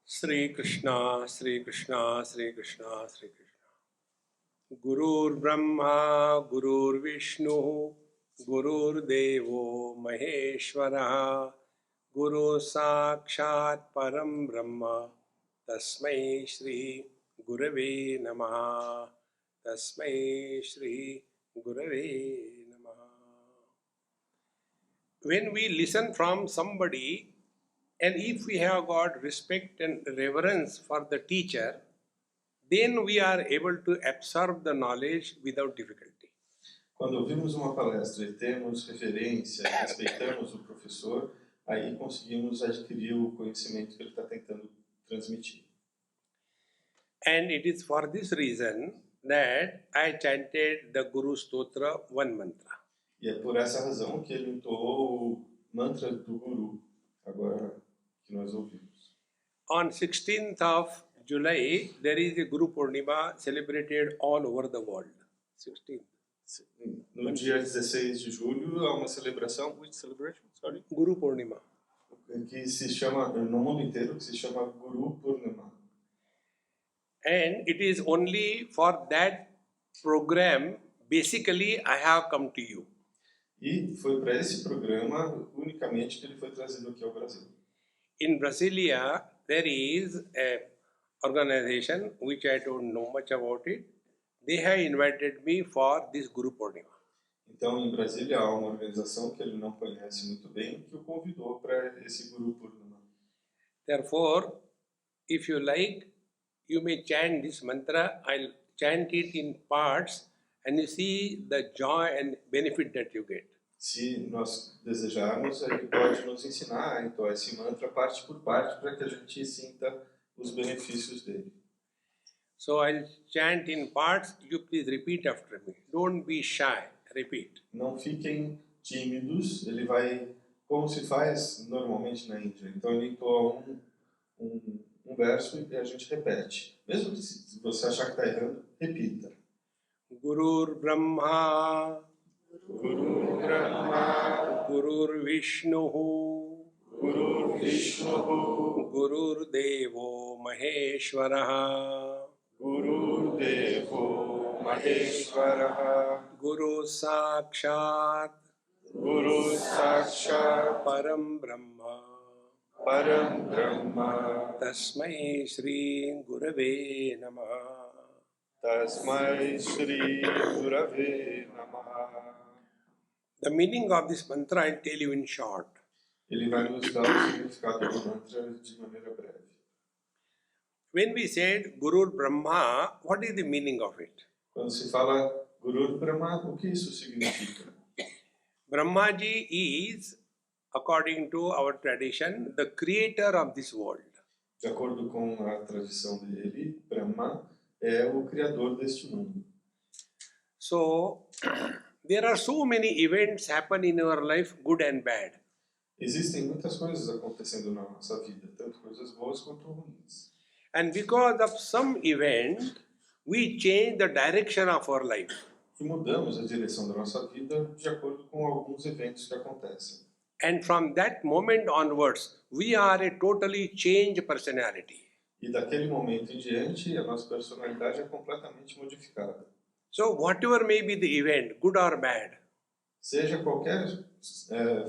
Sri Krishna, Sri Krishna, Sri Krishna, Sri Krishna. Gurur Brahma, Gurur Vishnu, Gurur Devo Maheshwara, Guru Sakshat Param Brahma, Tasmai Shri Gurave Namaha, Tasmai Shri Gurave Namaha. When we listen from somebody, and if we have got respect and reverence for the teacher, then we are able to absorb the knowledge without difficulty. Quando ouvimos uma palestra e temos reverência e respeitamos o professor, aí conseguimos adquirir o conhecimento que ele está tentando transmitir. And it is for this reason that I chanted the Guru Stotra one mantra. E é por essa razão que ele entoou o mantra do Guru, agora que nós ouvimos. On 16th of July, there is a Guru Purnima celebrated all over the world. 16th. No dia 16 de julho há uma celebração, which celebration? Sorry? Guru Purnima. Que se chama, no mundo inteiro, que se chama Guru Purnima. And it is only for that program, basically, I have come to you. E foi para esse programa unicamente que ele foi trazido aqui ao Brasil. In Brasilia, there is a organization which I don't know much about it. They have invited me for this Guru Purnima. Então, em Brasília, há uma organização que ele não conhece muito bem que o convidou para esse Guru Purnima. Therefore, if you like, you may chant this mantra. I'll chant it in parts and you see the joy and benefit that you get. Se nós desejarmos, ele pode nos ensinar então esse mantra parte por parte para que a gente sinta os benefícios dele. So I'll chant in parts. You please repeat after me. Don't be shy. Repeat. Não fiquem tímidos. Ele vai, como se faz normalmente na Índia. Então ele entoa um verso e a gente repete. Mesmo que se você achar que está errando, repita. Gurur Brahma, Guru Brahma, Gurur Vishnu, Guru Vishnu, Gurur Devo Maheshwara, Guru Devo Maheshwara, Guru Sakshat Guru Sakshat Param Brahma, Param Brahma, Tasmai Shri Gurave Namaha. Tasmai Shri Gurave Namaha. The meaning of this mantra I'll tell you in short. Ele vai nos dar o significado do mantra de maneira breve. When we said Gurur Brahma, what is the meaning of it? Quando se fala Guru Brahma, o que isso significa? Brahmaji is, according to our tradition, the creator of this world. De acordo com a tradição dele, Brahma é o criador deste mundo. So, there are so many events happen in our life, good and bad. Existem muitas coisas acontecendo na nossa vida, tanto coisas boas quanto ruins. And because of some event, we change the direction of our life. E mudamos a direção da nossa vida de acordo com alguns eventos que acontecem. And from that moment onwards, we are a totally changed personality. E daquele momento em diante, a nossa personalidade é completamente modificada. So, whatever may be the event, good or bad, Seja qualquer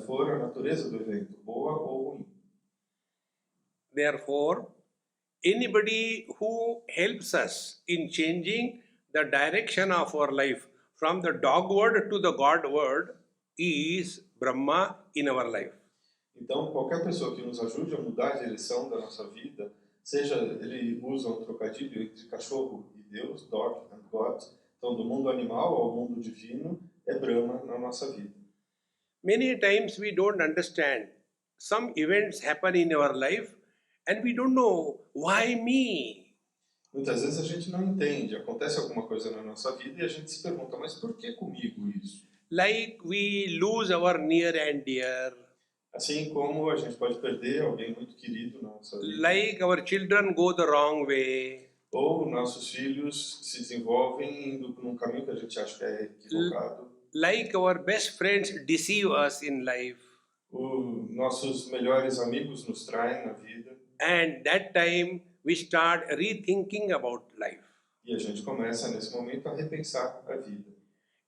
for a natureza do evento, boa ou ruim. therefore, anybody who helps us in changing the direction of our life from the dogward to the Godward is Brahma in our life. Então, qualquer pessoa que nos ajude a mudar a direção da nossa vida, seja ele usa um trocadilho entre cachorro e Deus, dog and God, então do mundo animal ao mundo divino, é Brahma na nossa vida. Many times we don't understand. Some events happen in our life and we don't know why me. Muitas vezes a gente não entende, acontece alguma coisa na nossa vida e a gente se pergunta, mas por que comigo isso? Like we lose our near and dear. Assim como a gente pode perder alguém muito querido na nossa vida. Like our children go the wrong way. Ou nossos filhos se desenvolvem indo num caminho que a gente acha que é equivocado. Like our best friends deceive us in life. Nossos melhores amigos nos traem na vida. And that time we start rethinking about life. E a gente começa, nesse momento, a repensar a vida.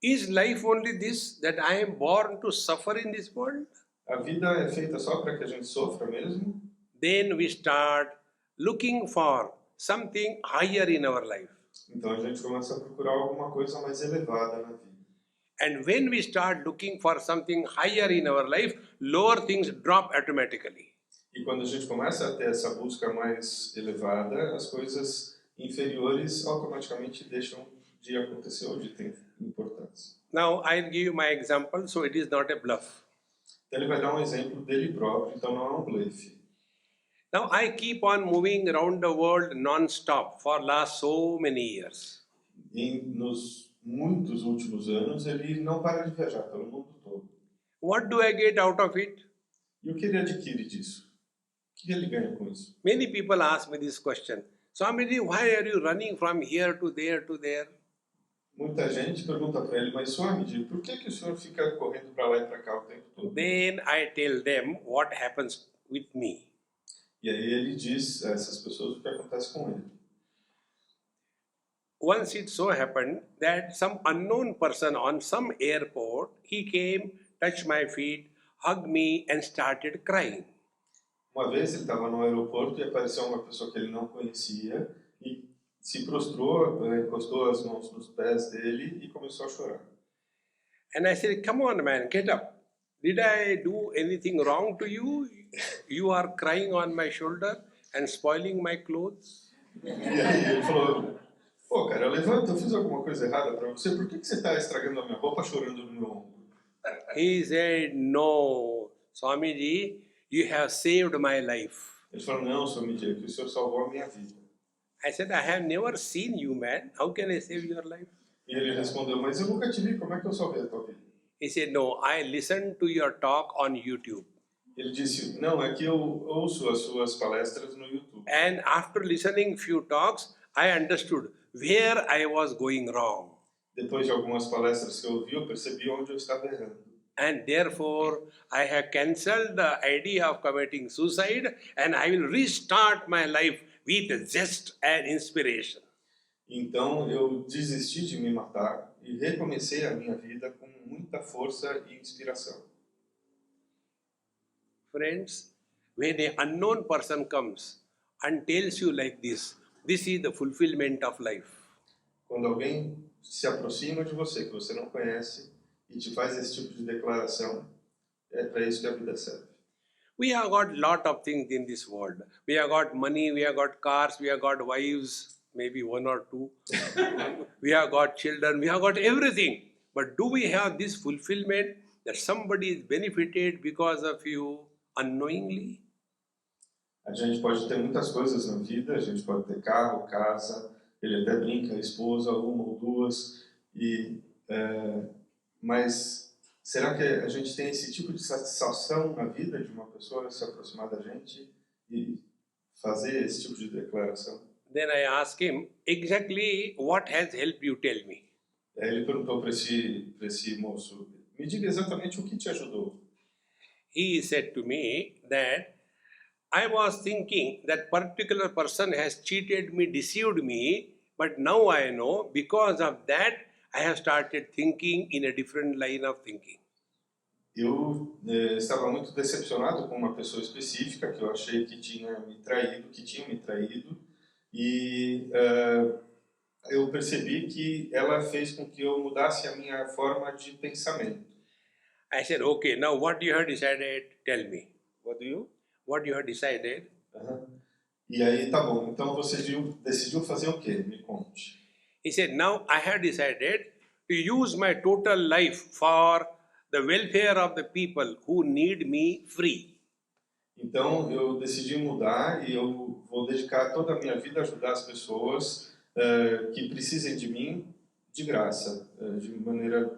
Is life only this, that I am born to suffer in this world? A vida é feita só para que a gente sofra mesmo? Then we start looking for something higher in our life. Então a gente começa a procurar alguma coisa mais elevada na vida. And when we start looking for something higher in our life, lower things drop automatically. E quando a gente começa a ter essa busca mais elevada, as coisas inferiores automaticamente deixam de acontecer ou de ter importância. Now I'll give you my example, so it is not a bluff. Então ele vai dar um exemplo dele próprio, então não é um blefe. Now I keep on moving around the world non-stop for last so many years. E nos muitos últimos anos ele não para de viajar pelo mundo todo. What do I get out of it? E o que ele adquire disso? O que ele ganha com isso? Many people ask me this question. Swamiji, why are you running from here to there to there? Muita gente pergunta para ele, mas Swami, por que o senhor fica correndo para lá e para cá o tempo todo? Then I tell them what happens with me. E aí ele diz a essas pessoas o que acontece com ele. Once it so happened that some unknown person on some airport, he came, touched my feet, hugged me and started crying. Uma vez ele estava no aeroporto e apareceu uma pessoa que ele não conhecia e se prostrou, encostou as mãos nos pés dele e começou a chorar. And I said, come on man, get up. Did I do anything wrong to you? You are crying on my shoulder and spoiling my clothes? E aí ele falou, pô cara, levanta, eu fiz alguma coisa errada para você, por que você está estragando a minha roupa chorando no meu ombro? He said, no, Swamiji, you have saved my life. Ele falou, não, Swami, que o senhor salvou a minha vida. I said, I have never seen you, man. How can I save your life? E ele respondeu, mas eu nunca te vi, como é que eu salvei a tua vida? He said, no, I listened to your talk on YouTube. Ele disse, não, é que eu ouço as suas palestras no YouTube. And after listening few talks, I understood where I was going wrong. Depois de algumas palestras que eu ouvi, eu percebi onde eu estava errando. And therefore, I have cancelled the idea of committing suicide and I will restart my life with zest and inspiration. Então eu desisti de me matar e recomecei a minha vida com muita força e inspiração. Friends, when an unknown person comes and tells you like this is the fulfillment of life. Quando alguém se aproxima de você que você não conhece e te faz esse tipo de declaração, é para isso que a vida serve. We have got lot of things in this world. We have got money, we have got cars, we have got wives, maybe one or two. We have got children, we have got everything. But do we have this fulfillment that somebody is benefited because of you unknowingly? A gente pode ter muitas coisas na vida, a gente pode ter carro, casa, ele até brinca, esposa, uma ou duas, mas será que a gente tem esse tipo de satisfação na vida de uma pessoa se aproximar da gente e fazer esse tipo de declaração? Then I asked him, exactly what has helped you, tell me. Aí ele perguntou para esse moço, me diga exatamente o que te ajudou. He said to me that I was thinking that particular person has cheated me, deceived me, but now I know because of that I have started thinking in a different line of thinking. Eu estava muito decepcionado com uma pessoa específica que eu achei que tinha me traído, e eu percebi que ela fez com que eu mudasse a minha forma de pensamento. I said, okay, now what you have decided, tell me. What you have decided? E aí, tá bom, então você decidiu fazer o quê? Me conte. He said, now I have decided to use my total life for the welfare of the people who need me free. Então eu decidi mudar e eu vou dedicar toda a minha vida a ajudar as pessoas que precisem de mim de graça, de maneira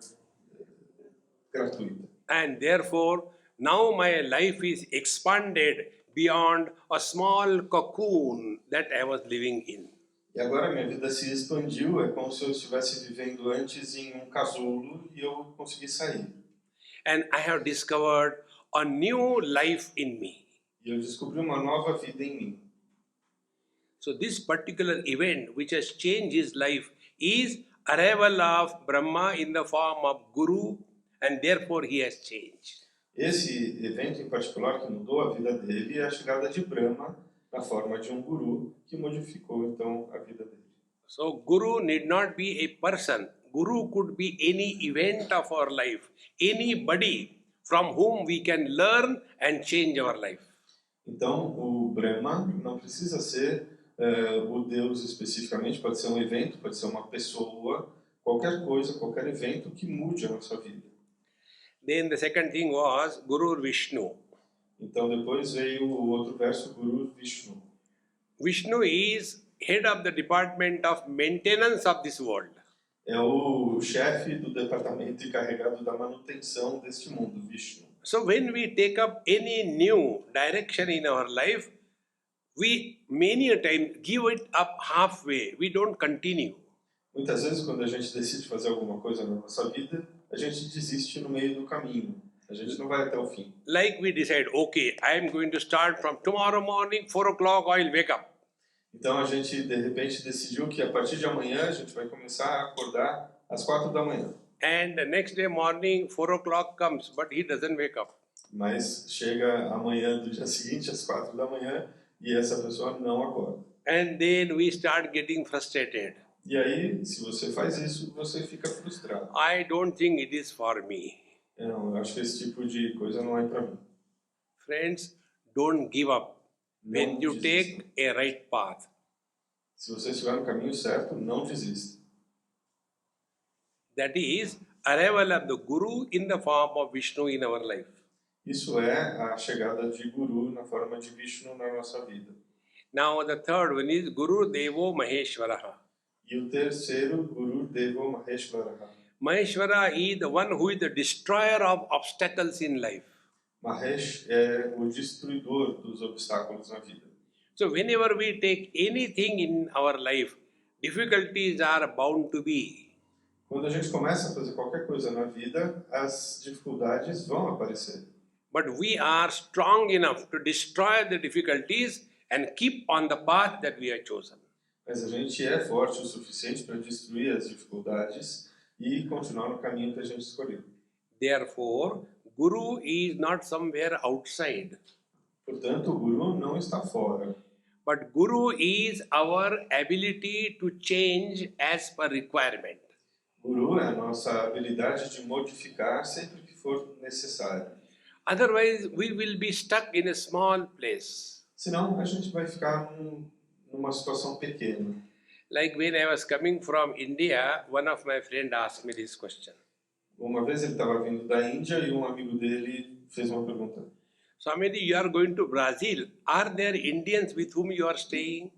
gratuita. And therefore, now my life is expanded beyond a small cocoon that I was living in. E agora minha vida se expandiu, é como se eu estivesse vivendo antes em um casulo e eu consegui sair. And I have discovered a new life in me. E eu descobri uma nova vida em mim. So this particular event which has changed his life is arrival of Brahma in the form of Guru, and therefore he has changed. Esse evento em particular que mudou a vida dele é a chegada de Brahma na forma de um guru que modificou então a vida dele. So Guru need not be a person. Guru could be any event of our life, anybody from whom we can learn and change our life. Então, o Brahma não precisa ser o Deus especificamente, pode ser um evento, pode ser uma pessoa, qualquer coisa, qualquer evento que mude a nossa vida. Then the second thing was Guru Vishnu. Então, depois veio o outro verso, Guru Vishnu. Vishnu is head of the department of maintenance of this world. É o chefe do departamento encarregado da manutenção deste mundo, Vishnu. So when we take up any new direction in our life, we many a time give it up halfway. We don't continue. Muitas vezes, quando a gente decide fazer alguma coisa na nossa vida, a gente desiste no meio do caminho. A gente não vai até o fim. Like we decide, okay, I am going to start from tomorrow morning, 4 o'clock, I will wake up. Então a gente de repente decidiu que a partir de amanhã a gente vai começar a acordar às 4 da manhã. And the next day morning, 4 o'clock comes, but he doesn't wake up. Mas chega amanhã do dia seguinte às 4 da manhã e essa pessoa não acorda. And then we start getting frustrated. E aí, se você faz isso, você fica frustrado. I don't think it is for me. Não, eu acho que esse tipo de coisa não é para mim. Friends, don't give up when Não you desista. take a right path. Se você estiver no caminho certo, não desista. That is arrival of the Guru in the form of Vishnu in our life. Isso é a chegada de Guru na forma de Vishnu na nossa vida. Now the third one is Guru Devo Maheshwaraha. E o terceiro, Guru Devo Maheshwaraha. Maheshwara is the one who is the destroyer of obstacles in life. Mahesh é o destruidor dos obstáculos na vida. So whenever we take anything in our life, difficulties are bound to be. Quando a gente começa a fazer qualquer coisa na vida, as dificuldades vão aparecer. But we are strong enough to destroy the difficulties and keep on the path that we have chosen. Mas a gente é forte o suficiente para destruir as dificuldades e continuar no caminho que a gente escolheu. Therefore, Guru is not somewhere outside, Portanto, o Guru não está fora. but Guru is our ability to change as per requirement. Guru é a nossa habilidade de modificar sempre que for necessário. Otherwise, we will be stuck in a small place. Senão, a gente vai ficar numa situação pequena. Like when I was coming from India, one of my friends asked me this question. Uma vez ele estava vindo da Índia e um amigo dele fez uma pergunta. Swami, you are going to Brazil. Are there Indians with whom you are staying?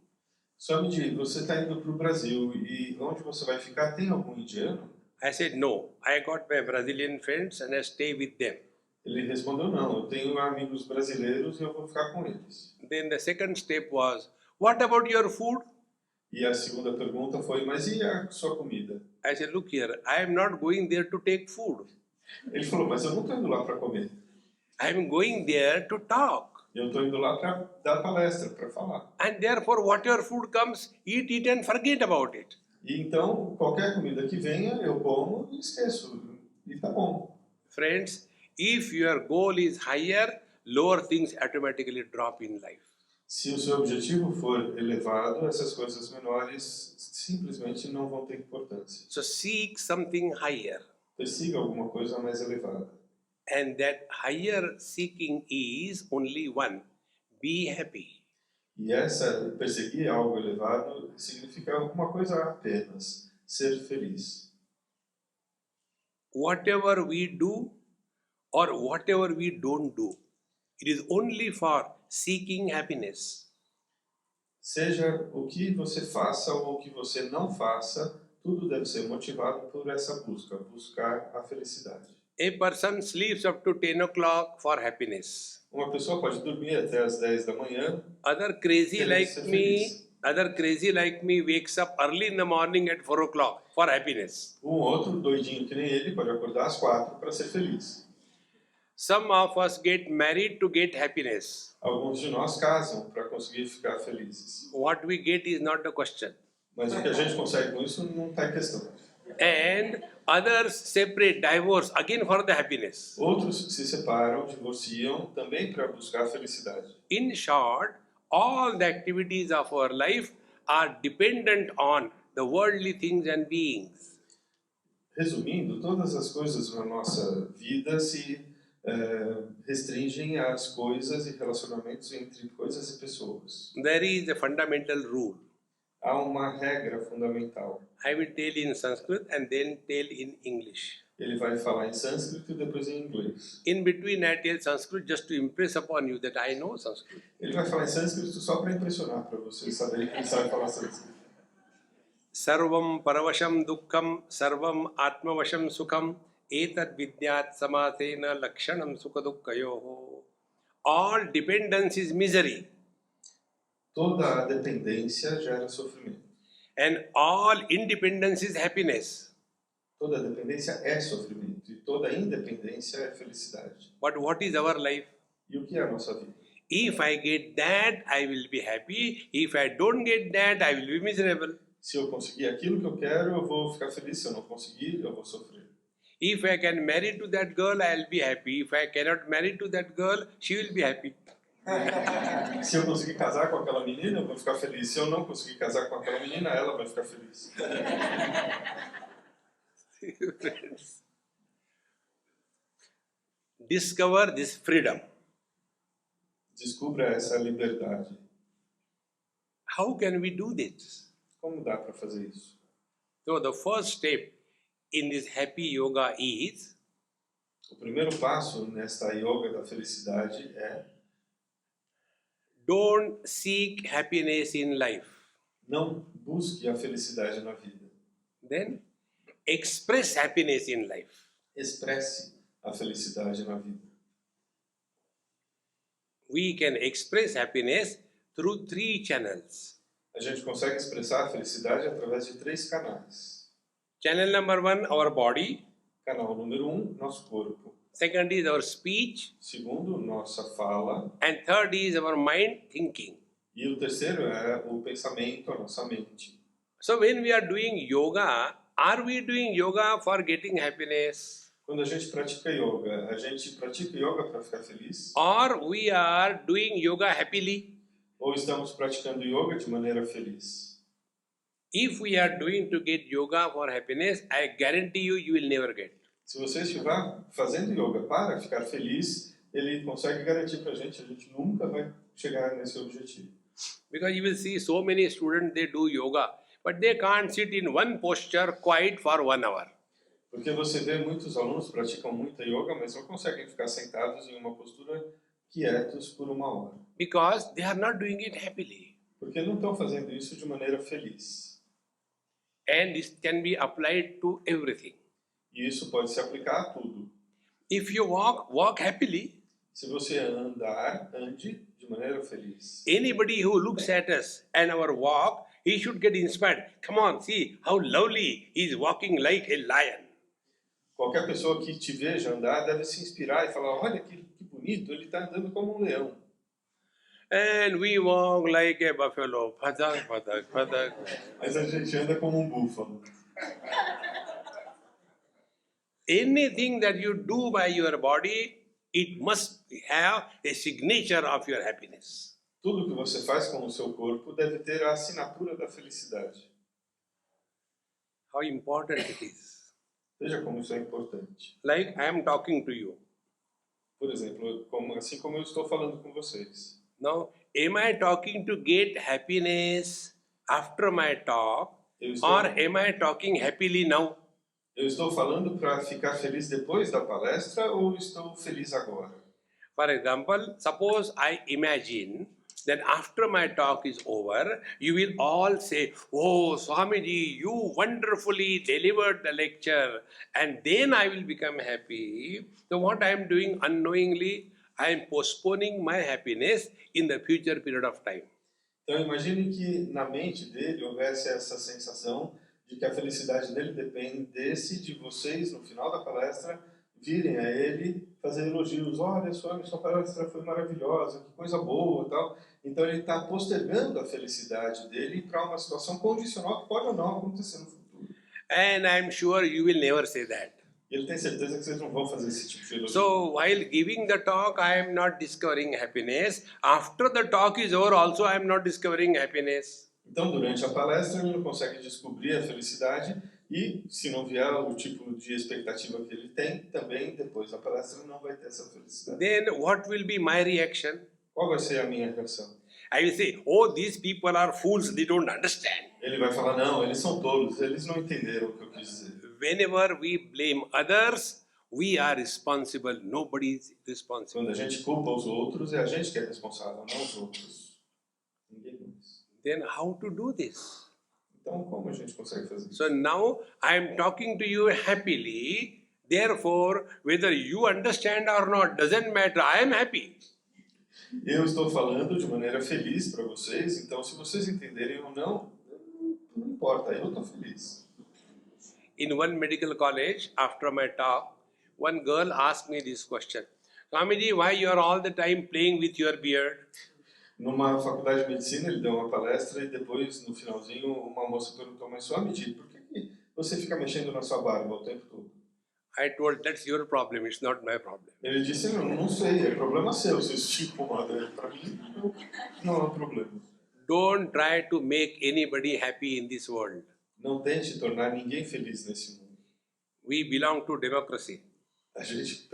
Swami, você está indo para o Brasil e onde você vai ficar? Tem algum indiano? I said, no. I got my Brazilian friends and I stay with them. Ele respondeu, não, eu tenho amigos brasileiros e eu vou ficar com eles. Then the second step was, what about your food? E a segunda pergunta foi, mas e a sua comida? I said, look here, I am not going there to take food. Ele falou, mas eu não estou indo lá para comer. I am going there to talk. Eu estou indo lá para dar palestra, para falar. And therefore, whatever food comes, eat it and forget about it. E então, qualquer comida que venha, eu como e esqueço. E tá bom. Friends, if your goal is higher, lower things automatically drop in life. Se o seu objetivo for elevado, essas coisas menores simplesmente não vão ter importância. So seek something higher. Persiga alguma coisa mais elevada. And that higher seeking is only one. Be happy. E essa perseguir algo elevado significa uma coisa apenas, ser feliz. Whatever we do or whatever we don't do, it is only for seeking happiness. Seja o que você faça ou o que você não faça, tudo deve ser motivado por essa busca, buscar a felicidade. A person sleeps up to 10 o'clock for happiness. Uma pessoa pode dormir até as 10 da manhã. Other crazy Querendo like ser me, feliz. other crazy like me wakes up early in the morning at 4 o'clock for happiness. Um outro doidinho que nem ele pode acordar às 4 para ser feliz. Some of us get married to get happiness. Alguns de nós casam para conseguir ficar felizes. What we get is not the question. Mas o que a gente consegue com isso não está em questão. And others separate, divorce again for the happiness. Outros se separam, divorciam, também para buscar a felicidade. In short, all the activities of our life are dependent on the worldly things and beings. Resumindo, todas as coisas na nossa vida se restringem às coisas e relacionamentos entre coisas e pessoas. There is a fundamental rule. Há uma regra fundamental. I will tell in Sanskrit and then tell in English. Ele vai falar em sânscrito e depois em inglês. In between, I tell Sanskrit just to impress upon you that I know Sanskrit. Ele vai falar em sânscrito só para impressionar, para vocês saberem que ele sabe falar sânscrito. Sarvam paravasham dukkham sarvam atmavasham sukham etad vidyat samasena lakshanam sukha dukkhayoho. All dependence is misery Toda a dependência gera sofrimento. and all independence is happiness. Toda dependência é sofrimento e toda independência é felicidade. But what is our life? E o que é a nossa vida? If I get that, I will be happy. If I don't get that, I will be miserable. Se eu conseguir aquilo que eu quero, eu vou ficar feliz. Se eu não conseguir, eu vou sofrer. If I can marry to that girl, I will be happy. If I cannot marry to that girl, she will be happy. Se eu conseguir casar com aquela menina, eu vou ficar feliz. Se eu não conseguir casar com aquela menina, ela vai ficar feliz. Friends, discover this freedom. Descubra essa liberdade. How can we do this? Como dá para fazer isso? So the first step in this happy yoga is O primeiro passo nesta yoga da felicidade é don't seek happiness in life. não busque a felicidade na vida. Then express happiness in life. Expresse a felicidade na vida. We can express happiness through 3 channels. A gente consegue expressar a felicidade através de 3 canais. Channel number 1, our body. Canal número 1, nosso corpo. Second is our speech. Segundo, nossa fala. And third is our mind thinking. E o terceiro é o pensamento, a nossa mente. So when we are doing yoga, are we doing yoga for getting happiness? Quando a gente pratica yoga para ficar feliz? Or we are doing yoga happily? Ou estamos praticando yoga de maneira feliz? If we are doing to get yoga for happiness, I guarantee you, you will never get. Se você estiver fazendo yoga para ficar feliz, ele consegue garantir para a gente nunca vai chegar nesse objetivo. Because you will see so many students, they do yoga, but they can't sit in one posture quiet for 1 hour. Porque você vê muitos alunos praticam muita yoga, mas não conseguem ficar sentados em uma postura quietos por 1 hora. Because they are not doing it happily. Porque não estão fazendo isso de maneira feliz. And this can be applied to everything. E isso pode se aplicar a tudo. If you walk, walk happily. Se você andar, ande de maneira feliz. Anybody who looks at us and our walk, he should get inspired. Come on, see how lovely he is walking like a lion. Qualquer pessoa que te veja andar deve se inspirar e falar, olha que bonito, ele está andando como um leão. And we walk like a buffalo. Patak, patak, patak. Mas a gente anda como um búfalo. Anything that you do by your body, it must have a signature of your happiness. Tudo que você faz com o seu corpo deve ter a assinatura da felicidade. How important it is. Veja como isso é importante. Like I am talking to you. Por exemplo, assim como eu estou falando com vocês. Now, am I talking to get happiness after my talk, or am I talking happily now? Eu estou falando para ficar feliz depois da palestra ou estou feliz agora? For example, suppose I imagine that after my talk is over, you will all say, "Oh, Swamiji, you wonderfully delivered the lecture," and then I will become happy. So what I am doing unknowingly, I am postponing my happiness in the future period of time. Então imagine que na mente dele houvesse essa sensação de que a felicidade dele dependesse de vocês, no final da palestra, virem a ele, fazer elogios. Olha, Swami, sua palestra foi maravilhosa, que coisa boa, tal. Então ele está postergando a felicidade dele para uma situação condicional que pode ou não acontecer no futuro. And I'm sure you will never say that. E ele tem certeza que vocês não vão fazer esse tipo de elogio. So while giving the talk, I am not discovering happiness. After the talk is over, also I am not discovering happiness. Então, durante a palestra, ele não consegue descobrir a felicidade e, se não vier o tipo de expectativa que ele tem, também, depois da palestra, ele não vai ter essa felicidade. Then what will be my reaction? Qual vai ser a minha reação? I will say, oh, these people are fools, they don't understand. Ele vai falar, não, eles são tolos, eles não entenderam o que eu quis dizer. Whenever we blame others, we are responsible. Nobody is responsible. Quando a gente culpa os outros, é a gente que é responsável, não os outros. Ninguém mais. Then how to do this? Então, como a gente consegue fazer isso? So now I am talking to you happily. Therefore, whether you understand or not doesn't matter. I am happy. Eu estou falando de maneira feliz para vocês, então se vocês entenderem ou não, não importa, eu estou feliz. In one medical college, after my talk, one girl asked me this question. Swamiji, why you are all the time playing with your beard? Numa faculdade de medicina, ele deu uma palestra e depois, no finalzinho, uma moça perguntou, mas Swamiji, por que você fica mexendo na sua barba o tempo todo? I told, that's your problem, it's not my problem. Ele disse, não sei, é problema seu, se isso te incomoda. Para mim, não é um problema. Don't try to make anybody happy in this world. Não tente tornar ninguém feliz nesse mundo. We belong to democracy. A gente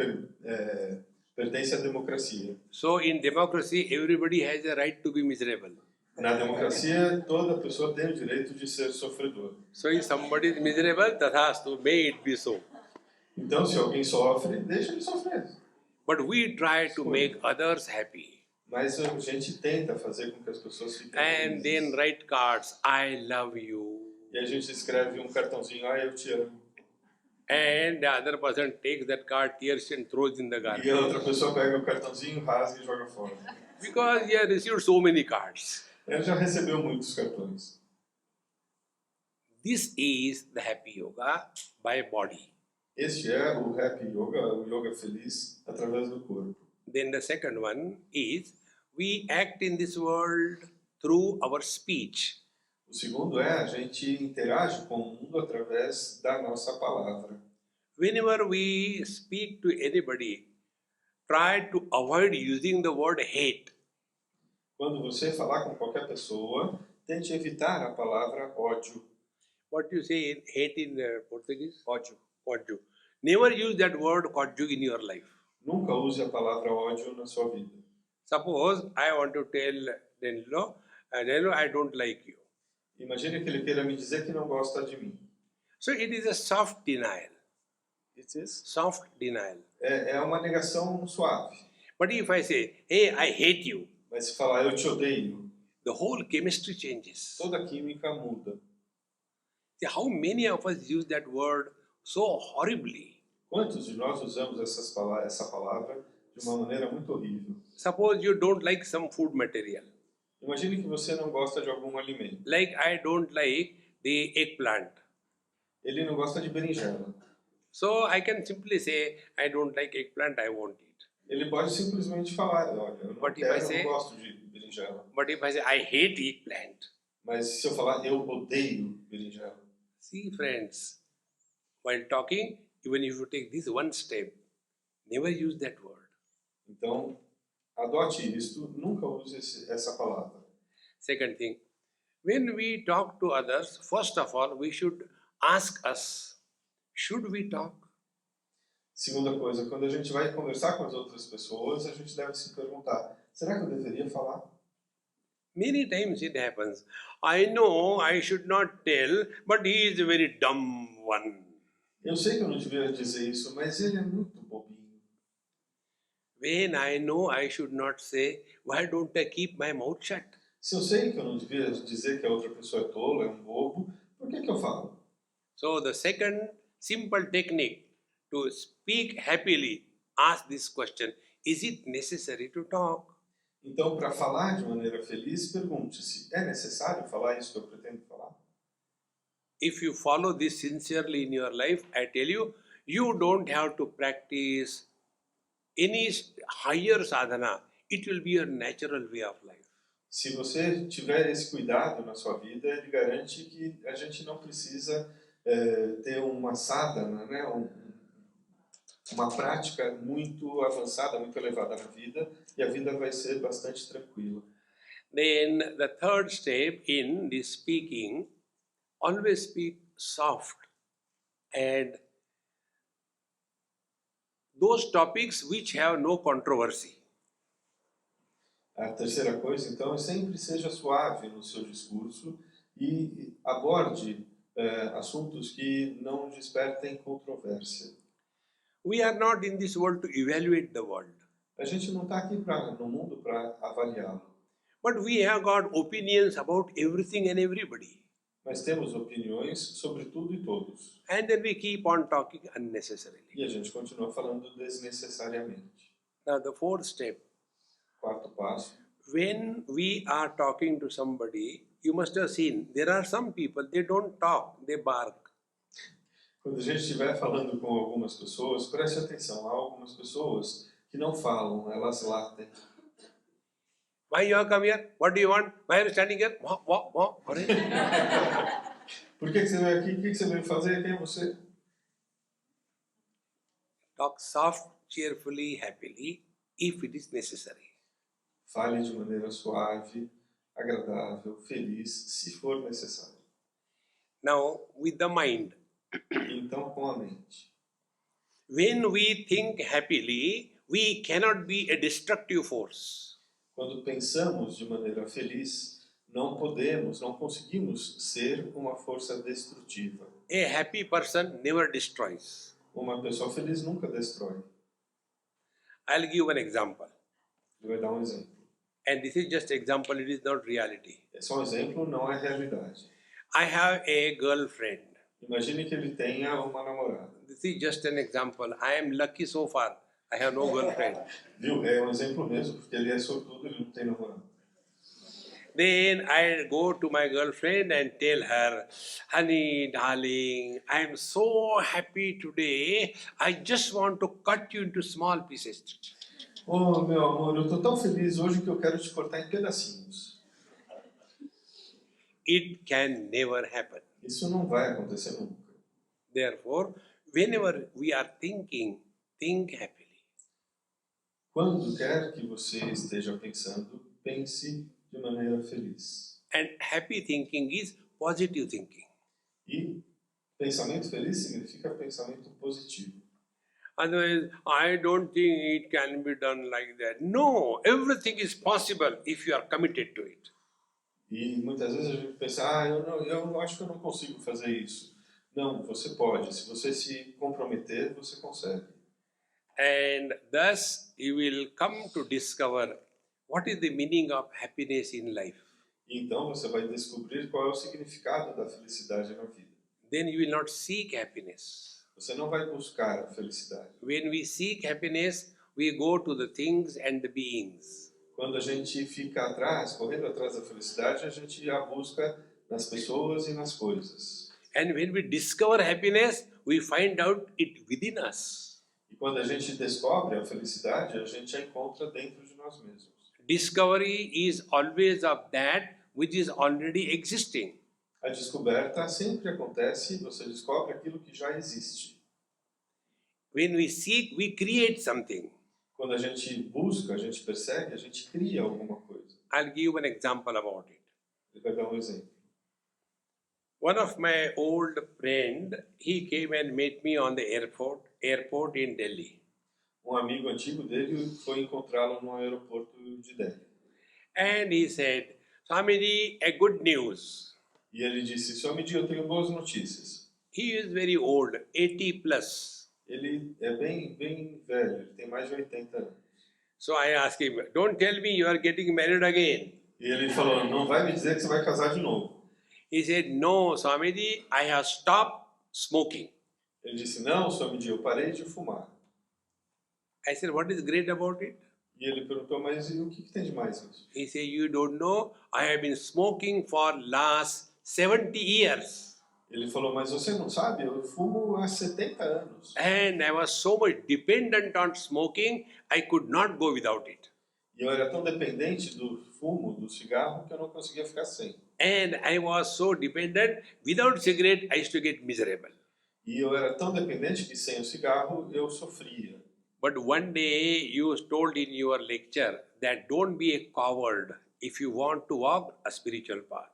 pertence à democracia. So in democracy, everybody has a right to be miserable. Na democracia, toda pessoa tem o direito de ser sofredor. So if somebody is miserable, tathastu, may it be so. Então, se alguém sofre, deixa ele sofrer. But we try to make others happy. Mas a gente tenta fazer com que as pessoas fiquem And felizes. then write cards, I love you. E a gente escreve um cartãozinho, eu te amo. And the other person takes that card, tears and throws in the E a garbage. outra pessoa pega o cartãozinho, rasga e joga fora. Because he has received so many cards. Ele já recebeu muitos cartões. This is the happy yoga by body. Este é o Happy Yoga, o yoga feliz através do corpo. Then the second one is we act in this world through our speech. O segundo é a gente interage com o mundo através da nossa palavra. Whenever we speak to anybody, try to avoid using the word hate. Quando você falar com qualquer pessoa, tente evitar a palavra ódio. What do you say in hate in Portuguese? Ódio. Ódio. Never use that word ódio in your life. Nunca use a palavra ódio na sua vida. Suppose I want to tell Danilo, I don't like you. Imagine que ele queira me dizer que não gosta de mim. So it is a soft denial. It is? Soft denial. É uma negação suave. But if I say, hey, I hate you, Mas se falar eu te odeio, the whole chemistry changes. toda a química muda. See, how many of us use that word so horribly? Quantos de nós usamos essa palavra de uma maneira muito horrível? Suppose you don't like some food material. Imagine que você não gosta de algum alimento. Like I don't like the eggplant. Ele não gosta de berinjela. So I can simply say, I don't like eggplant, I won't eat. Ele pode simplesmente falar, olha, eu não But if quero, I eu say- não gosto de berinjela. But if I say, I hate eggplant. Mas se eu falar, eu odeio berinjela. See, friends, while talking, even if you take this one step, never use that word. Então, adote isto, nunca use essa palavra. Second thing, when we talk to others, first of all, we should ask us, should we talk? Segunda coisa, quando a gente vai conversar com as outras pessoas, a gente deve se perguntar, será que eu deveria falar? Many times it happens. I know I should not tell, but he is a very dumb one. Eu sei que eu não devia dizer isso, mas ele é muito bobinho. When I know I should not say, why don't I keep my mouth shut? Se eu sei que eu não devia dizer que a outra pessoa é tola, é um bobo, por que eu falo? So the second simple technique to speak happily, ask this question, is it necessary to talk? Então, para falar de maneira feliz, pergunte-se, é necessário falar isso que eu pretendo falar? If you follow this sincerely in your life, I tell you, you don't have to practice any higher sadhana, it will be your natural way of life. Se você tiver esse cuidado na sua vida, ele garante que a gente não precisa ter uma sadhana, né? Uma prática muito avançada, muito elevada na vida, e a vida vai ser bastante tranquila. Then the third step in this speaking, always speak soft and those topics which have no controversy. A terceira coisa, então, é sempre seja suave no seu discurso e aborde assuntos que não despertem controvérsia. We are not in this world to evaluate the world, A gente não está aqui no mundo para avaliá-lo, but we have got opinions about everything and everybody. mas temos opiniões sobre tudo e todos. And then we keep on talking unnecessarily. E a gente continua falando desnecessariamente. Now the fourth step, Quarto passo. when we are talking to somebody, you must have seen, there are some people, they don't talk, they bark. Quando a gente estiver falando com algumas pessoas, preste atenção, há algumas pessoas que não falam, elas latem. Why you have come here? What do you want? Why are you standing here? What? Por que você veio aqui? O que você veio fazer? Quem é você? Talk soft, cheerfully, happily, if it is necessary. Fale de maneira suave, agradável, feliz, se for necessário. Now, with the mind, Então, com a mente. when we think happily, we cannot be a destructive force. Quando pensamos de maneira feliz, não podemos, não conseguimos ser uma força destrutiva. A happy person never destroys. Uma pessoa feliz nunca destrói. I'll give an example. Ele vai dar um exemplo. And this is just example, it is not reality. É só um exemplo, não é realidade. I have a girlfriend. Imagine que ele tenha uma namorada. This is just an example. I am lucky so far. I have no girlfriend. Viu? É um exemplo mesmo, porque ele é sortudo, ele não tem namorada. Then I go to my girlfriend and tell her, honey, darling, I am so happy today. I just want to cut you into small pieces. Oh, meu amor, eu estou tão feliz hoje que eu quero te cortar em pedacinhos. It can never happen. Isso não vai acontecer nunca. Therefore, whenever we are thinking, think happily. Quando quer que você esteja pensando, pense de maneira feliz. And happy thinking is positive thinking. E pensamento feliz significa pensamento positivo. Otherwise, I don't think it can be done like that. No, everything is possible if you are committed to it. E muitas vezes a gente pensa, eu acho que eu não consigo fazer isso. Não, você pode. Se você se comprometer, você consegue. And thus you will come to discover what is the meaning of happiness in life. Então você vai descobrir qual é o significado da felicidade na vida. Then you will not seek happiness. Você não vai buscar a felicidade. When we seek happiness, we go to the things and the beings. Quando a gente fica atrás, correndo atrás da felicidade, a gente a busca nas pessoas e nas coisas. And when we discover happiness, we find out it within us. E quando a gente descobre a felicidade, a gente a encontra dentro de nós mesmos. Discovery is always of that which is already existing. A descoberta sempre acontece, você descobre aquilo que já existe. When we seek, we create something. Quando a gente busca, a gente persegue, a gente cria alguma coisa. I'll give an example about it. Ele vai dar um exemplo. One of my old friend, he came and met me on the airport in Delhi. Um amigo antigo dele foi encontrá-lo no aeroporto de Delhi. And he said, Swamiji, a good news. E ele disse, Swami, eu tenho boas notícias. He is very old, 80 plus. Ele é bem velho, ele tem mais de 80 anos. So I asked him, don't tell me you are getting married again. E ele falou, não vai me dizer que você vai casar de novo. He said, no, Swamiji, I have stopped smoking. Ele disse, não, Swami, eu parei de fumar. I said, what is great about it? E ele perguntou, mas e o que tem de mais nisso? He said, you don't know, I have been smoking for last 70 years. Ele falou, mas você não sabe, eu fumo há 70 anos. And I was so much dependent on smoking, I could not go without it. E eu era tão dependente do fumo, do cigarro, que eu não conseguia ficar sem. And I was so dependent, without cigarette, I used to get miserable. E eu era tão dependente que sem o cigarro eu sofria. But one day you told in your lecture that don't be a coward if you want to walk a spiritual path.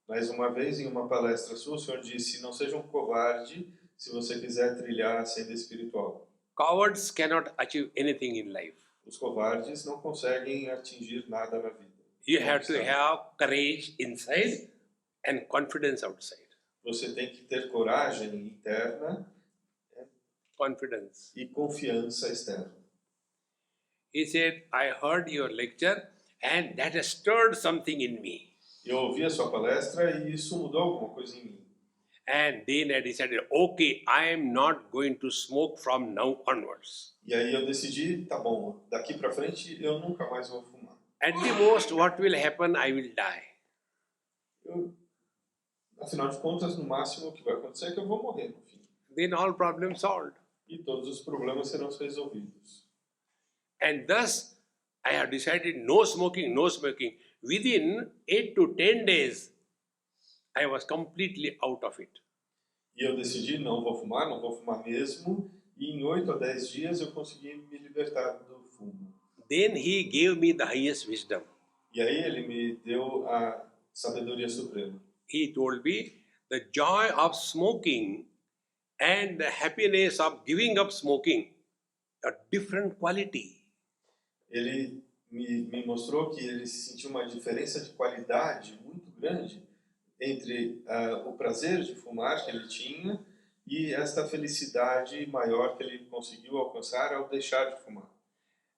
Mas uma vez em uma palestra sua, o senhor disse, não seja um covarde se você quiser trilhar a senda espiritual. Cowards cannot achieve anything in life. Os covardes não conseguem atingir nada na vida. You have to have courage inside and confidence outside. Você tem que ter coragem interna Confidence. e confiança externa. He said, I heard your lecture and that has stirred something in me. Eu ouvi a sua palestra e isso mudou alguma coisa em mim. And then I decided, okay, I am not going to smoke from now onwards. E aí eu decidi, tá bom, daqui para frente eu nunca mais vou fumar. At the most, what will happen? I will die. Afinal de contas, no máximo o que vai acontecer é que eu vou morrer no fim. Then all problems solved. E todos os problemas serão resolvidos. And thus, I have decided no smoking, no smoking. Within 8 to 10 days, I was completely out of it. E eu decidi, não vou fumar mesmo. E em 8 a 10 dias eu consegui me libertar do fumo. Then he gave me the highest wisdom. E aí ele me deu a sabedoria suprema. He told me the joy of smoking and the happiness of giving up smoking are different quality. Ele me mostrou que ele sentiu uma diferença de qualidade muito grande entre o prazer de fumar que ele tinha e esta felicidade maior que ele conseguiu alcançar ao deixar de fumar.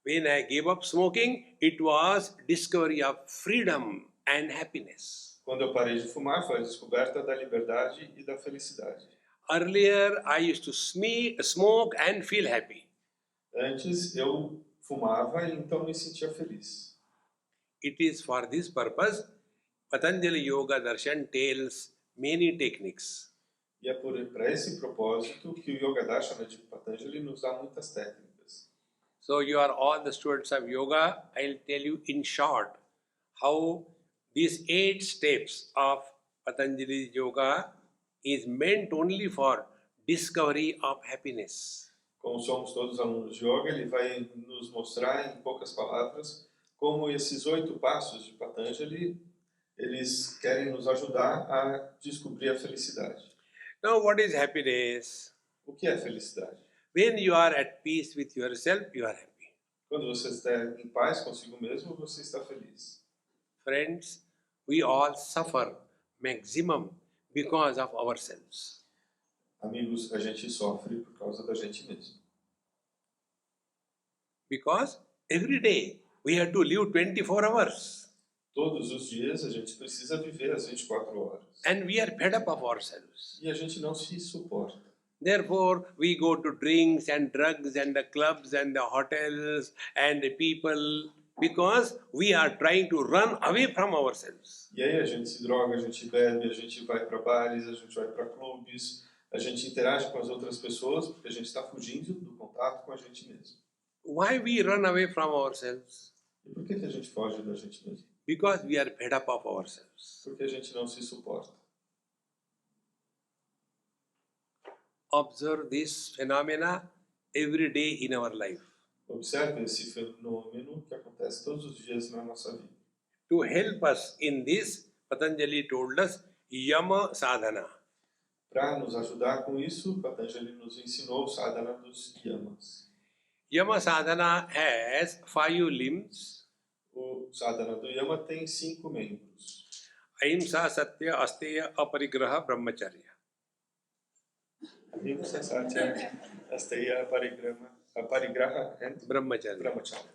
When I gave up smoking, it was discovery of freedom and happiness. Quando eu parei de fumar, foi a descoberta da liberdade e da felicidade. Earlier, I used to smoke and feel happy. Antes eu fumava e então me sentia feliz. It is for this purpose Patanjali Yoga Darshan tells many techniques. E é para esse propósito que o Yoga Darshana de Patanjali nos dá muitas técnicas. So you are all the students of yoga. I'll tell you in short how these 8 steps of Patanjali Yoga is meant only for discovery of happiness. Como somos todos alunos de yoga, ele vai nos mostrar em poucas palavras como esses 8 passos de Patanjali, eles querem nos ajudar a descobrir a felicidade. Now what is happiness? O que é felicidade? When you are at peace with yourself, you are happy. Quando você está em paz consigo mesmo, você está feliz. Friends, we all suffer maximum because of ourselves. Amigos, a gente sofre por causa da gente mesmo. Because every day we have to live 24 hours. Todos os dias a gente precisa viver as 24 horas. And we are fed up of ourselves. E a gente não se suporta. Therefore, we go to drinks and drugs and the clubs and the hotels and the people because we are trying to run away from ourselves. E aí a gente se droga, a gente bebe, a gente vai para bares, a gente vai para clubes, a gente interage com as outras pessoas porque a gente está fugindo do contato com a gente mesmo. Why we run away from ourselves? E por que a gente foge da gente mesmo? Because we are fed up of ourselves. Porque a gente não se suporta. Observe this phenomena every day in our life. Observe esse fenômeno que acontece todos os dias na nossa vida. To help us in this, Patanjali told us Yama Sadhana. Para nos ajudar com isso, Patanjali nos ensinou o sadhana dos yamas. Yama Sadhana has 5 limbs. O sadhana do yama tem 5 membros. Ahimsa, Satya, Asteya, Aparigraha, Brahmacharya. Ahimsa, Satya, Asteya, Aparigraha and Brahmacharya. Brahmacharya.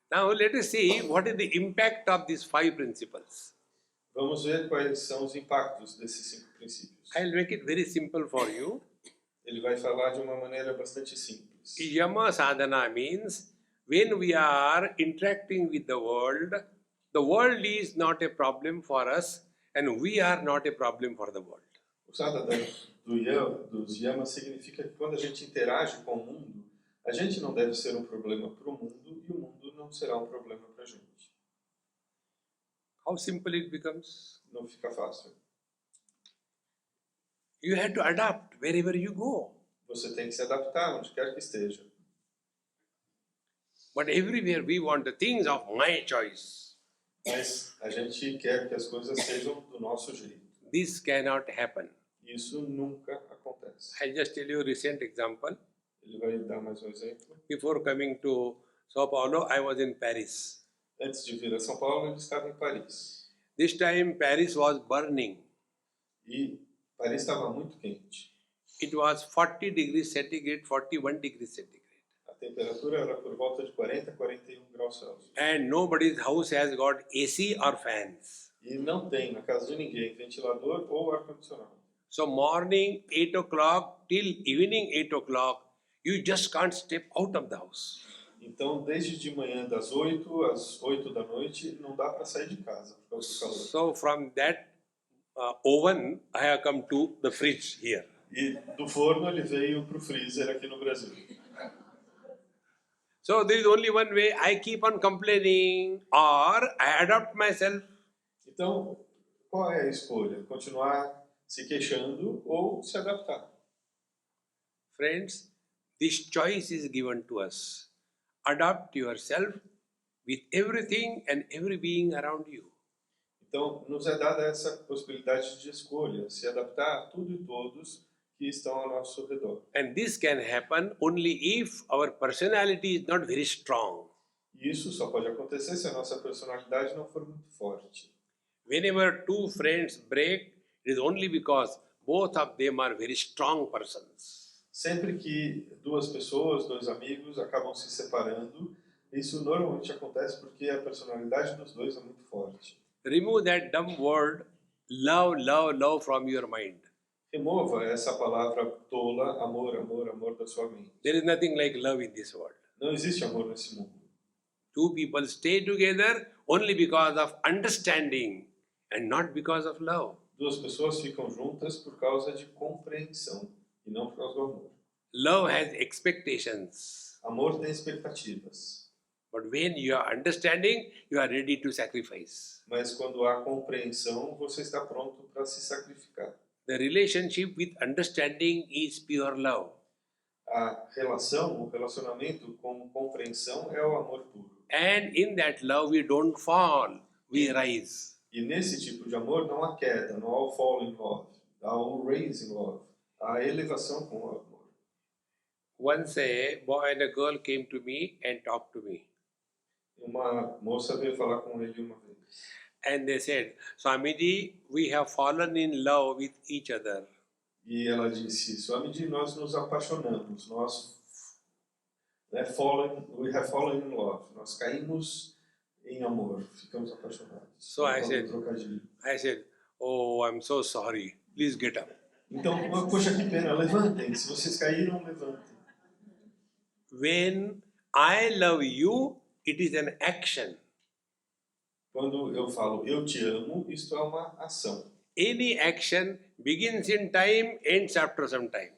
Now let us see what is the impact of these 5 principles. Vamos ver quais são os impactos desses 5 princípios. I'll make it very simple for you. Ele vai falar de uma maneira bastante simples. Yama Sadhana means when we are interacting with the world is not a problem for us And we are not a problem for the world. O sadhana dos yamas significa que quando a gente interage com o mundo, a gente não deve ser um problema para o mundo e o mundo não será um problema para a gente. How simple it becomes. Não fica fácil. You have to adapt wherever you go. Você tem que se adaptar onde quer que esteja. But everywhere we want the things of my choice. Mas a gente quer que as coisas sejam do nosso jeito. This cannot happen. Isso nunca acontece. I'll just tell you a recent example. Ele vai dar mais um exemplo. Before coming to Sao Paulo, I was in Paris. Antes de vir a São Paulo, ele estava em Paris. This time Paris was burning. E Paris estava muito quente. It was 40 degrees centigrade, 41 degrees centigrade. A temperatura era por volta de 40 a 41 graus Celsius. And nobody's house has got AC or fans. E não tem na casa de ninguém ventilador ou ar-condicionado. So morning 8 o'clock till evening 8 o'clock, you just can't step out of the house. Então, desde de manhã das 8 às 8 da noite, não dá para sair de casa por causa do calor. So from that oven, I have come to the fridge here. E do forno ele veio para o freezer aqui no Brasil. So there is only one way, I keep on complaining or I adapt myself. Então, qual é a escolha? Continuar se queixando ou se adaptar? Friends, this choice is given to us. Adapt yourself with everything and every being around you. Então, nos é dada essa possibilidade de escolha, se adaptar a tudo e todos que estão ao nosso redor. And this can happen only if our personality is not very strong. E isso só pode acontecer se a nossa personalidade não for muito forte. Whenever two friends break, it is only because both of them are very strong persons. Sempre que duas pessoas, dois amigos acabam se separando, isso normalmente acontece porque a personalidade dos dois é muito forte. Remove that dumb word, love, love, love from your mind. Remova essa palavra tola, amor, amor, amor da sua mente. There is nothing like love in this world. Não existe amor nesse mundo. Two people stay together only because of understanding and not because of love. Duas pessoas ficam juntas por causa de compreensão e não por causa do amor. Love has expectations. Amor tem expectativas. But when you are understanding, you are ready to sacrifice. Mas quando há compreensão, você está pronto para se sacrificar. The relationship with understanding is pure love. A relação, o relacionamento com compreensão é o amor puro. And in that love we don't fall, we rise. E nesse tipo de amor não há queda, não há o fall in love, há o raise in love, há a elevação com o amor. Once a boy and a girl came to me and talked to me. Uma moça veio falar com ele uma vez. And they said, Swamiji, we have fallen in love with each other. E ela disse, Swamiji, nós nos apaixonamos, we have fallen in love, nós caímos em amor, ficamos apaixonados. So I said, oh, I'm so sorry, please get up. Então, poxa, que pena, levantem, se vocês caíram, levantem. When I love you, it is an action. Quando eu falo eu te amo, isto é uma ação. Any action begins in time, ends after some time.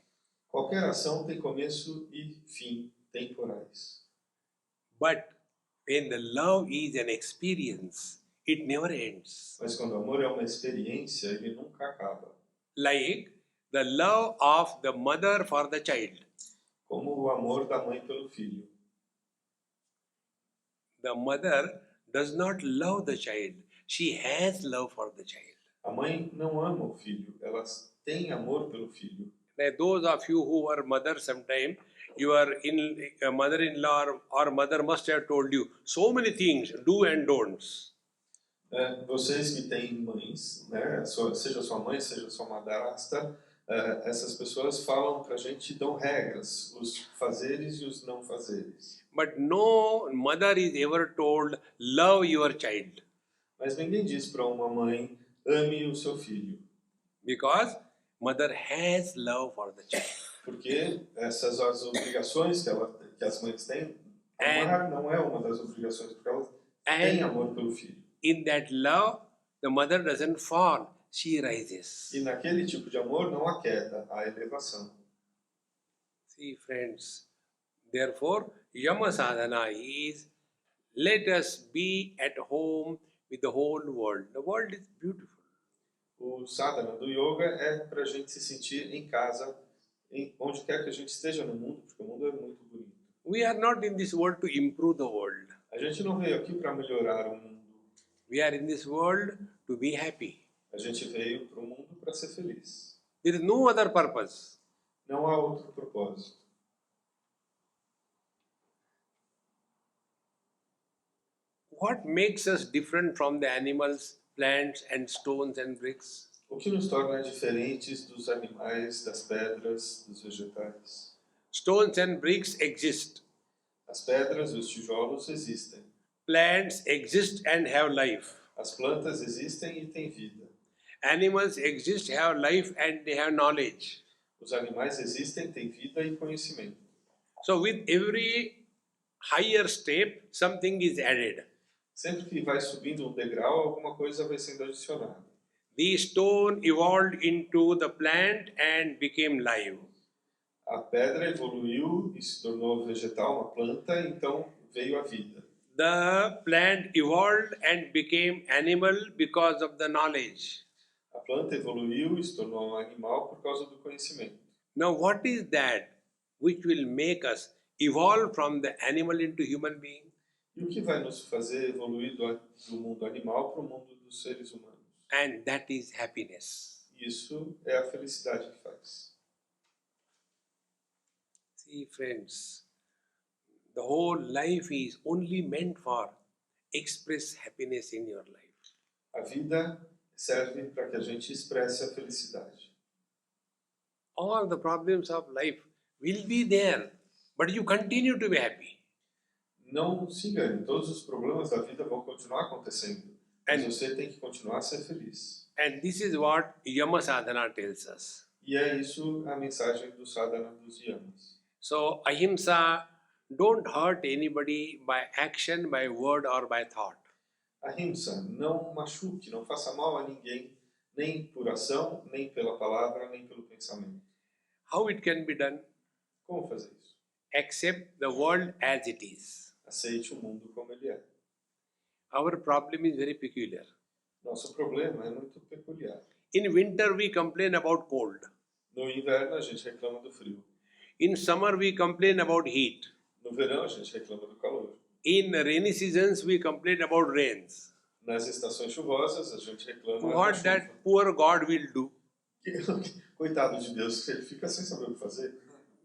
Qualquer ação tem começo e fim temporais. But when the love is an experience, it never ends. Mas quando o amor é uma experiência, ele nunca acaba. Like the love of the mother for the child. Como o amor da mãe pelo filho. The mother does not love the child. She has love for the child. A mãe não ama o filho, ela tem amor pelo filho. Now, those of you who are mothers sometime, your mother-in-law or mother must have told you so many things, do and don'ts. Vocês que têm mães, né, seja sua mãe, seja sua madrasta, essas pessoas falam pra gente, dão regras, os fazeres e os não fazeres. But no mother is ever told, love your child. Mas ninguém diz para uma mãe, ame o seu filho. Because mother has love for the child. Porque essas são as obrigações que as mães têm. Amar não é uma das obrigações, porque elas têm amor pelo filho. In that love, the mother doesn't fall, she rises. E naquele tipo de amor não há queda, há elevação. See, friends, therefore, Yama sadhana is let us be at home with the whole world. The world is beautiful. O sadhana do yoga é para a gente se sentir em casa, onde quer que a gente esteja no mundo, porque o mundo é muito bonito. We are not in this world to improve the world. A gente não veio aqui para melhorar o mundo. We are in this world to be happy. A gente veio para o mundo para ser feliz. There is no other purpose. Não há outro propósito. What makes us different from the animals, plants, and stones and bricks? O que nos torna diferentes dos animais, das pedras, dos vegetais? Stones and bricks exist. As pedras e os tijolos existem. Plants exist and have life. As plantas existem e têm vida. Animals exist, have life, and they have knowledge. Os animais existem, têm vida e conhecimento. So with every higher step, something is added. Sempre que vai subindo um degrau, alguma coisa vai sendo adicionada. The stone evolved into the plant and became live. A pedra evoluiu e se tornou vegetal, uma planta, então veio a vida. The plant evolved and became animal because of the knowledge. A planta evoluiu e se tornou um animal por causa do conhecimento. Now, what is that which will make us evolve from the animal into human being? E o que vai nos fazer evoluir do mundo animal para o mundo dos seres humanos? And that is happiness. Isso é a felicidade que faz. See, friends, the whole life is only meant for express happiness in your life. A vida serve para que a gente expresse a felicidade. All the problems of life will be there, but you continue to be happy. Não se engane, todos os problemas da vida vão continuar acontecendo, mas você tem que continuar a ser feliz. And this is what Yama Sadhana tells us. E é isso a mensagem do sadhana dos yamas. So, ahimsa, don't hurt anybody by action, by word, or by thought. Ahimsa, não machuque, não faça mal a ninguém, nem por ação, nem pela palavra, nem pelo pensamento. How it can be done? Como fazer isso? Accept the world as it is. Aceite o mundo como ele é. Our problem is very peculiar. Nosso problema é muito peculiar. In winter, we complain about cold. No inverno, a gente reclama do frio. In summer, we complain about heat. No verão, a gente reclama do calor. In rainy seasons, we complain about rains. Nas estações chuvosas, a gente reclama da What chuva. that poor God will do? Coitado de Deus, ele fica sem saber o que fazer.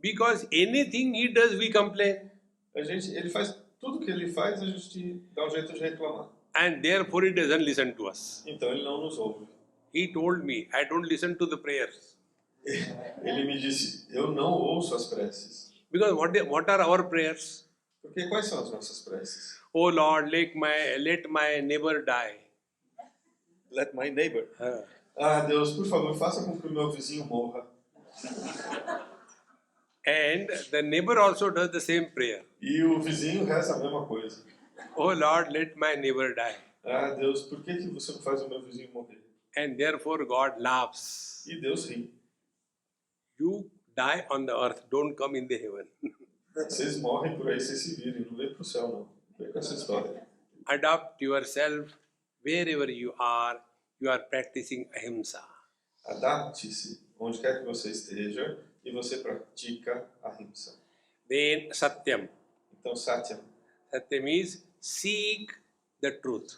Because anything he does, we complain. Ele faz tudo que ele faz, a gente dá um jeito de reclamar. And therefore, he doesn't listen to us. Então ele não nos ouve. He told me, I don't listen to the prayers. Ele me disse, eu não ouço as preces. Because what are our prayers? Porque quais são as nossas preces? Oh Lord, let my neighbor die. Let my neighbor. Ah, Deus, por favor, faça com que o meu vizinho morra. And the neighbor also does the same prayer. E o vizinho reza a mesma coisa. Oh Lord, let my neighbor die. Ah, Deus, por que você não faz o meu vizinho morrer? And therefore God laughs. E Deus ri. You die on the earth, don't come in the heaven. Vocês morrem por aí, vocês se virem, não vem pro céu não. Vem com essa história. Adopt yourself wherever you are practicing ahimsa. Adapte-se onde quer que você esteja e você pratica ahimsa. Then satyam. Então satyam Satyam is seek the truth.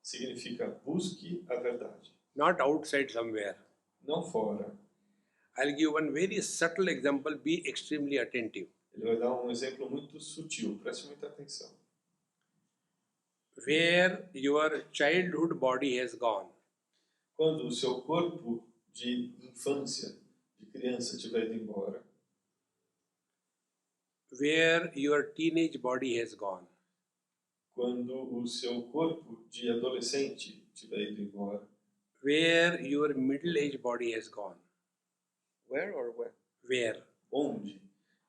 significa busque a verdade. Not outside somewhere. Não fora. I'll give one very subtle example. Be extremely attentive. Ele vai dar um exemplo muito sutil, preste muita atenção. Where your childhood body has gone, Quando o seu corpo de infância, de criança, tiver ido embora, where your teenage body has gone, quando o seu corpo de adolescente tiver ido embora, where your middle-aged body has gone, where or where? where? Onde?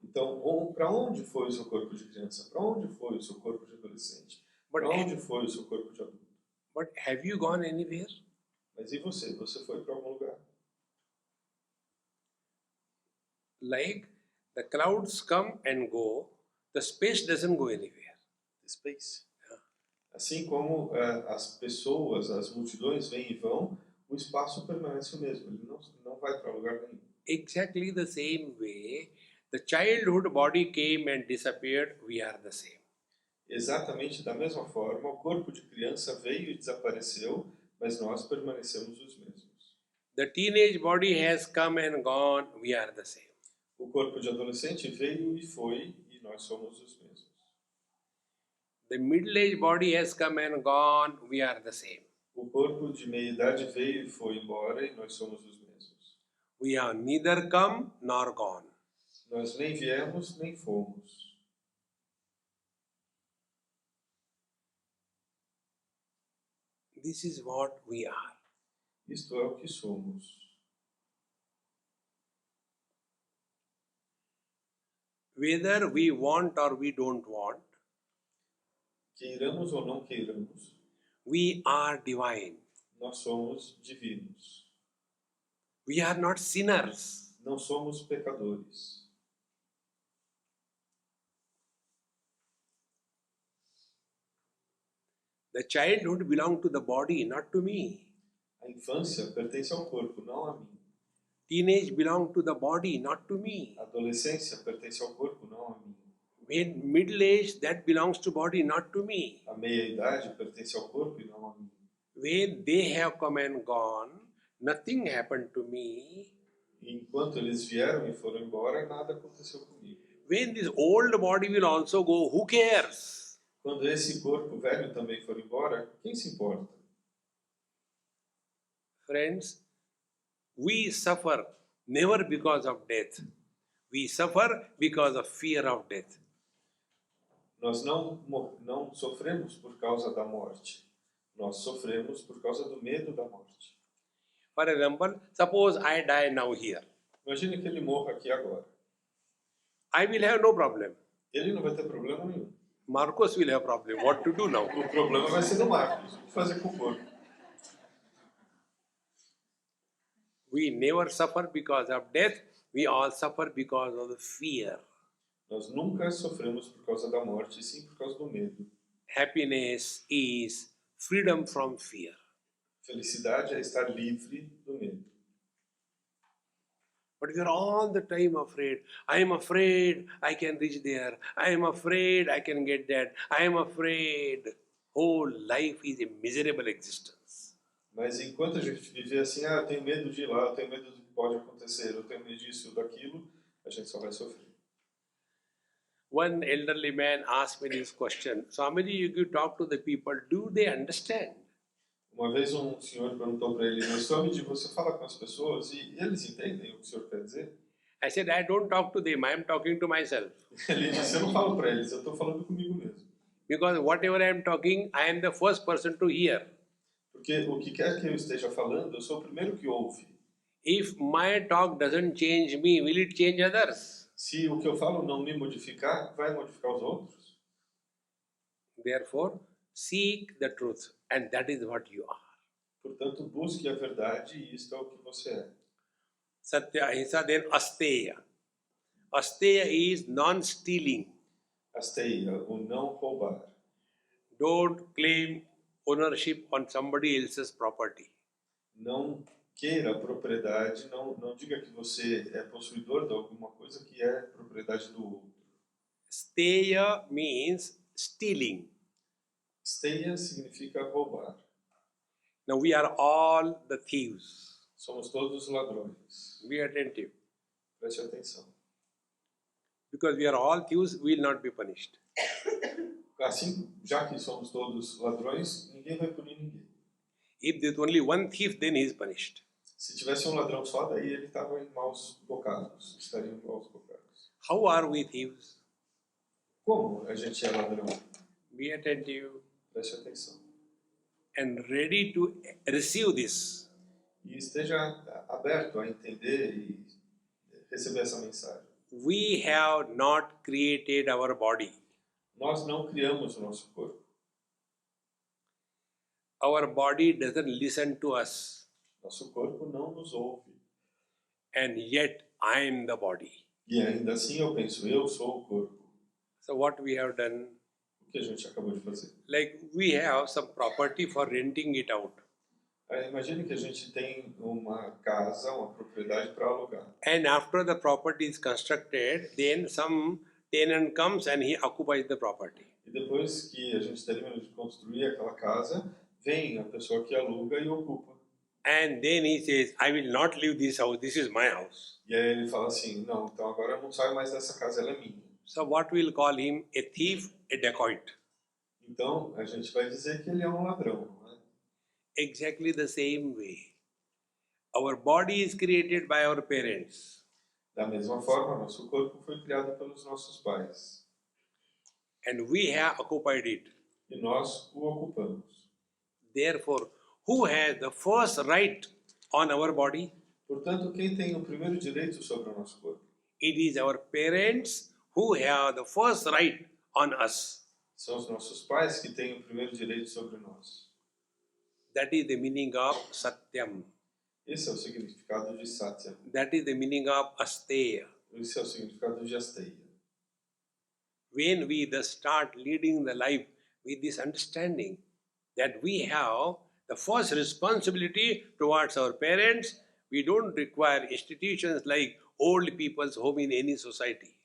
Então, para onde foi o seu corpo de criança? Para onde foi o seu corpo de adolescente? Para onde foi o seu corpo de adulto? But have you gone anywhere? Mas e você? Você foi para algum lugar? Like the clouds come and go, the space doesn't go anywhere. The space. Assim como as pessoas, as multidões vêm e vão, o espaço permanece o mesmo. Ele não vai para lugar nenhum. Exactly the same way, the childhood body came and disappeared, we are the same. Exatamente da mesma forma, o corpo de criança veio e desapareceu, mas nós permanecemos os mesmos. The teenage body has come and gone, we are the same. O corpo de adolescente veio e foi, e nós somos os mesmos. The middle-aged body has come and gone, we are the same. O corpo de meia-idade veio e foi embora, e nós somos os mesmos. We have neither come nor gone. Nós nem viemos, nem fomos. This is what we are. Isto é o que somos. Whether we want or we don't want, Queiramos ou não queiramos, we are divine. nós somos divinos. We are not sinners. Não somos pecadores. The childhood belongs to the body, not to me. A infância pertence ao corpo, não a mim. Teenage belongs to the body, not to me. A adolescência pertence ao corpo, não a mim. When middle age, that belongs to body, not to me. A meia-idade pertence ao corpo e não a mim. When they have come and gone, nothing happened to me. E enquanto eles vieram e foram embora, nada aconteceu comigo. When this old body will also go, who cares? Quando esse corpo velho também for embora, quem se importa? Friends, we suffer never because of death. We suffer because of fear of death. Nós não sofremos por causa da morte. Nós sofremos por causa do medo da morte. For example, suppose I die now here. Imagine que ele morra aqui agora. I will have no problem. Ele não vai ter problema nenhum. Marcos will have problem. What to do now? O problema vai ser do Marcos. O que fazer com o corpo? We never suffer because of death. We all suffer because of the fear. Nós nunca sofremos por causa da morte, e sim por causa do medo. Happiness is freedom from fear. Felicidade é estar livre do medo. But we are all the time afraid. I am afraid I can reach there. I am afraid I can get that. I am afraid. Whole life is a miserable existence. Mas enquanto a gente viver assim, eu tenho medo de ir lá, eu tenho medo do que pode acontecer, eu tenho medo disso ou daquilo, a gente só vai sofrer. One elderly man asked me this question, Swamiji, you talk to the people, do they understand? Uma vez um senhor perguntou para ele, mas Swami, você fala com as pessoas e eles entendem o que o senhor quer dizer? I said, I don't talk to them, I am talking to myself. Ele disse, eu não falo para eles, eu estou falando comigo mesmo. Because whatever I am talking, I am the first person to hear. Porque o que quer que eu esteja falando, eu sou o primeiro que ouve. If my talk doesn't change me, will it change others? Se o que eu falo não me modificar, vai modificar os outros. Therefore, seek the truth, and that is what you are. Portanto, busque a verdade e isto é o que você é. Satya, ahimsa, then asteya. Asteya is non-stealing. Asteia, o não roubar. Don't claim ownership on somebody else's property. Não queira propriedade, não diga que você é possuidor de alguma coisa que é propriedade do outro. Steya means stealing. Steia significa roubar. Now we are all the thieves. Somos todos ladrões. Be attentive. Preste atenção. Because we are all thieves, we will not be punished. Assim, já que somos todos ladrões, ninguém vai punir ninguém. If there is only one thief, then he is punished. Se tivesse um ladrão só, daí ele estava em maus bocados. Estaria em maus bocados. How are we thieves? Como a gente é ladrão? Be attentive Preste atenção. and ready to receive this. E esteja aberto a entender e receber essa mensagem. We have not created our body. Nós não criamos o nosso corpo. Our body doesn't listen to us. Nosso corpo não nos ouve. and yet I am the body. E ainda assim eu penso, eu sou o corpo. So what we have done, O que a gente acabou de fazer? like we have some property for renting it out. Imagine que a gente tem uma casa, uma propriedade para alugar. And after the property is constructed, then some tenant comes and he occupies the property. E depois que a gente termina de construir aquela casa, vem a pessoa que aluga e ocupa. And then he says, I will not leave this house, this is my house. E aí ele fala assim, não, então agora eu não saio mais dessa casa, ela é minha. So what we'll call him? A thief, a dacoit. Então a gente vai dizer que ele é um ladrão, não é? Exactly the same way. Our body is created by our parents. Da mesma forma, nosso corpo foi criado pelos nossos pais. And we have occupied it. E nós o ocupamos. Therefore, who has the first right on our body? Portanto, quem tem o primeiro direito sobre o nosso corpo? It is our parents who have the first right on us. São os nossos pais que têm o primeiro direito sobre nós. That is the meaning of Satyam. Esse é o significado de Satya. That is the meaning of Asteya. Esse é o significado de Asteya. When we thus start leading the life with this understanding that we have the first responsibility towards our parents, we don't require institutions like old people's home in any society.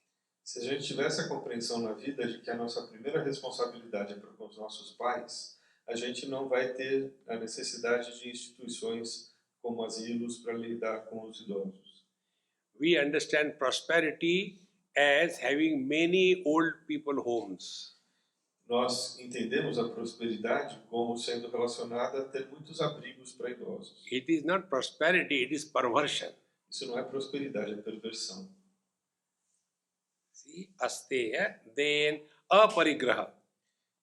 Se a gente tivesse a compreensão na vida de que a nossa primeira responsabilidade é para com os nossos pais, a gente não vai ter a necessidade de instituições como asilos para lidar com os idosos. We understand prosperity as having many old people homes. Nós entendemos a prosperidade como sendo relacionada a ter muitos abrigos para idosos. It is not prosperity, it is perversion. Isso não é prosperidade, é perversão. See, Asteya, then aparigraha.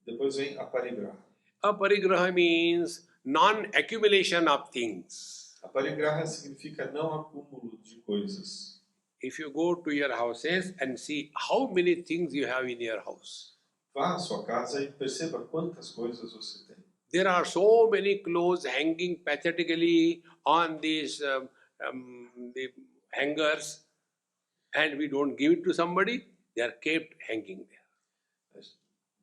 Depois vem a parigraha. Aparigraha means non-accumulation of things. A parigraha significa não acúmulo de coisas. If you go to your houses and see how many things you have in your house. Vá à sua casa e perceba quantas coisas você tem. There are so many clothes hanging pathetically on these the hangers, and we don't give it to somebody, they are kept hanging there.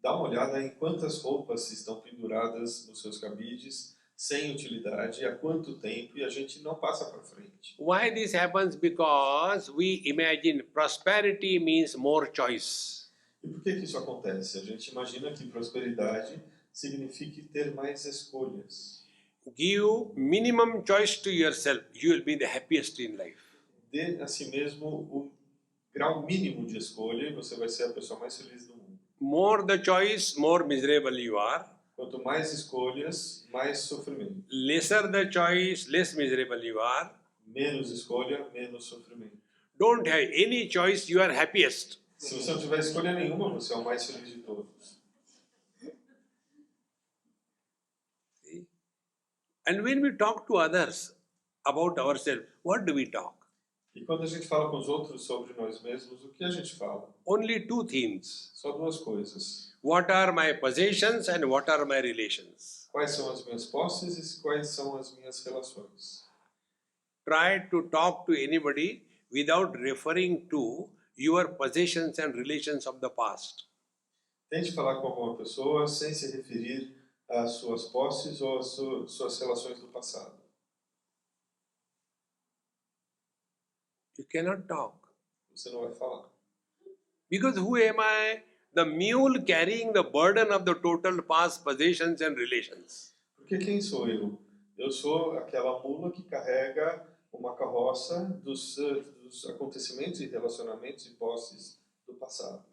Dá uma olhada em quantas roupas estão penduradas nos seus cabides, sem utilidade, há quanto tempo, e a gente não passa para frente. Why this happens? Because we imagine prosperity means more choice. E por que isso acontece? A gente imagina que prosperidade signifique ter mais escolhas. Give minimum choice to yourself, you will be the happiest in life. Dê a si mesmo o grau mínimo de escolha e você vai ser a pessoa mais feliz do mundo. More the choice, more miserable you are. Quanto mais escolhas, mais sofrimento. Lesser the choice, less miserable you are. Menos escolha, menos sofrimento. Don't have any choice, you are happiest. Se você não tiver escolha nenhuma, você é o mais feliz de todos. See? And when we talk to others about ourselves, what do we talk? E quando a gente fala com os outros sobre nós mesmos, o que a gente fala? Only two themes. Só duas coisas. What are my possessions and what are my relations? Quais são as minhas posses e quais são as minhas relações? Try to talk to anybody without referring to your possessions and relations of the past. Tente falar com alguma pessoa sem se referir às suas posses ou às suas relações do passado. You cannot talk. Você não vai falar. Because who am I? The mule carrying the burden of the total past possessions and relations. Porque quem sou eu? Eu sou aquela mula que carrega uma carroça dos acontecimentos e relacionamentos e posses do passado.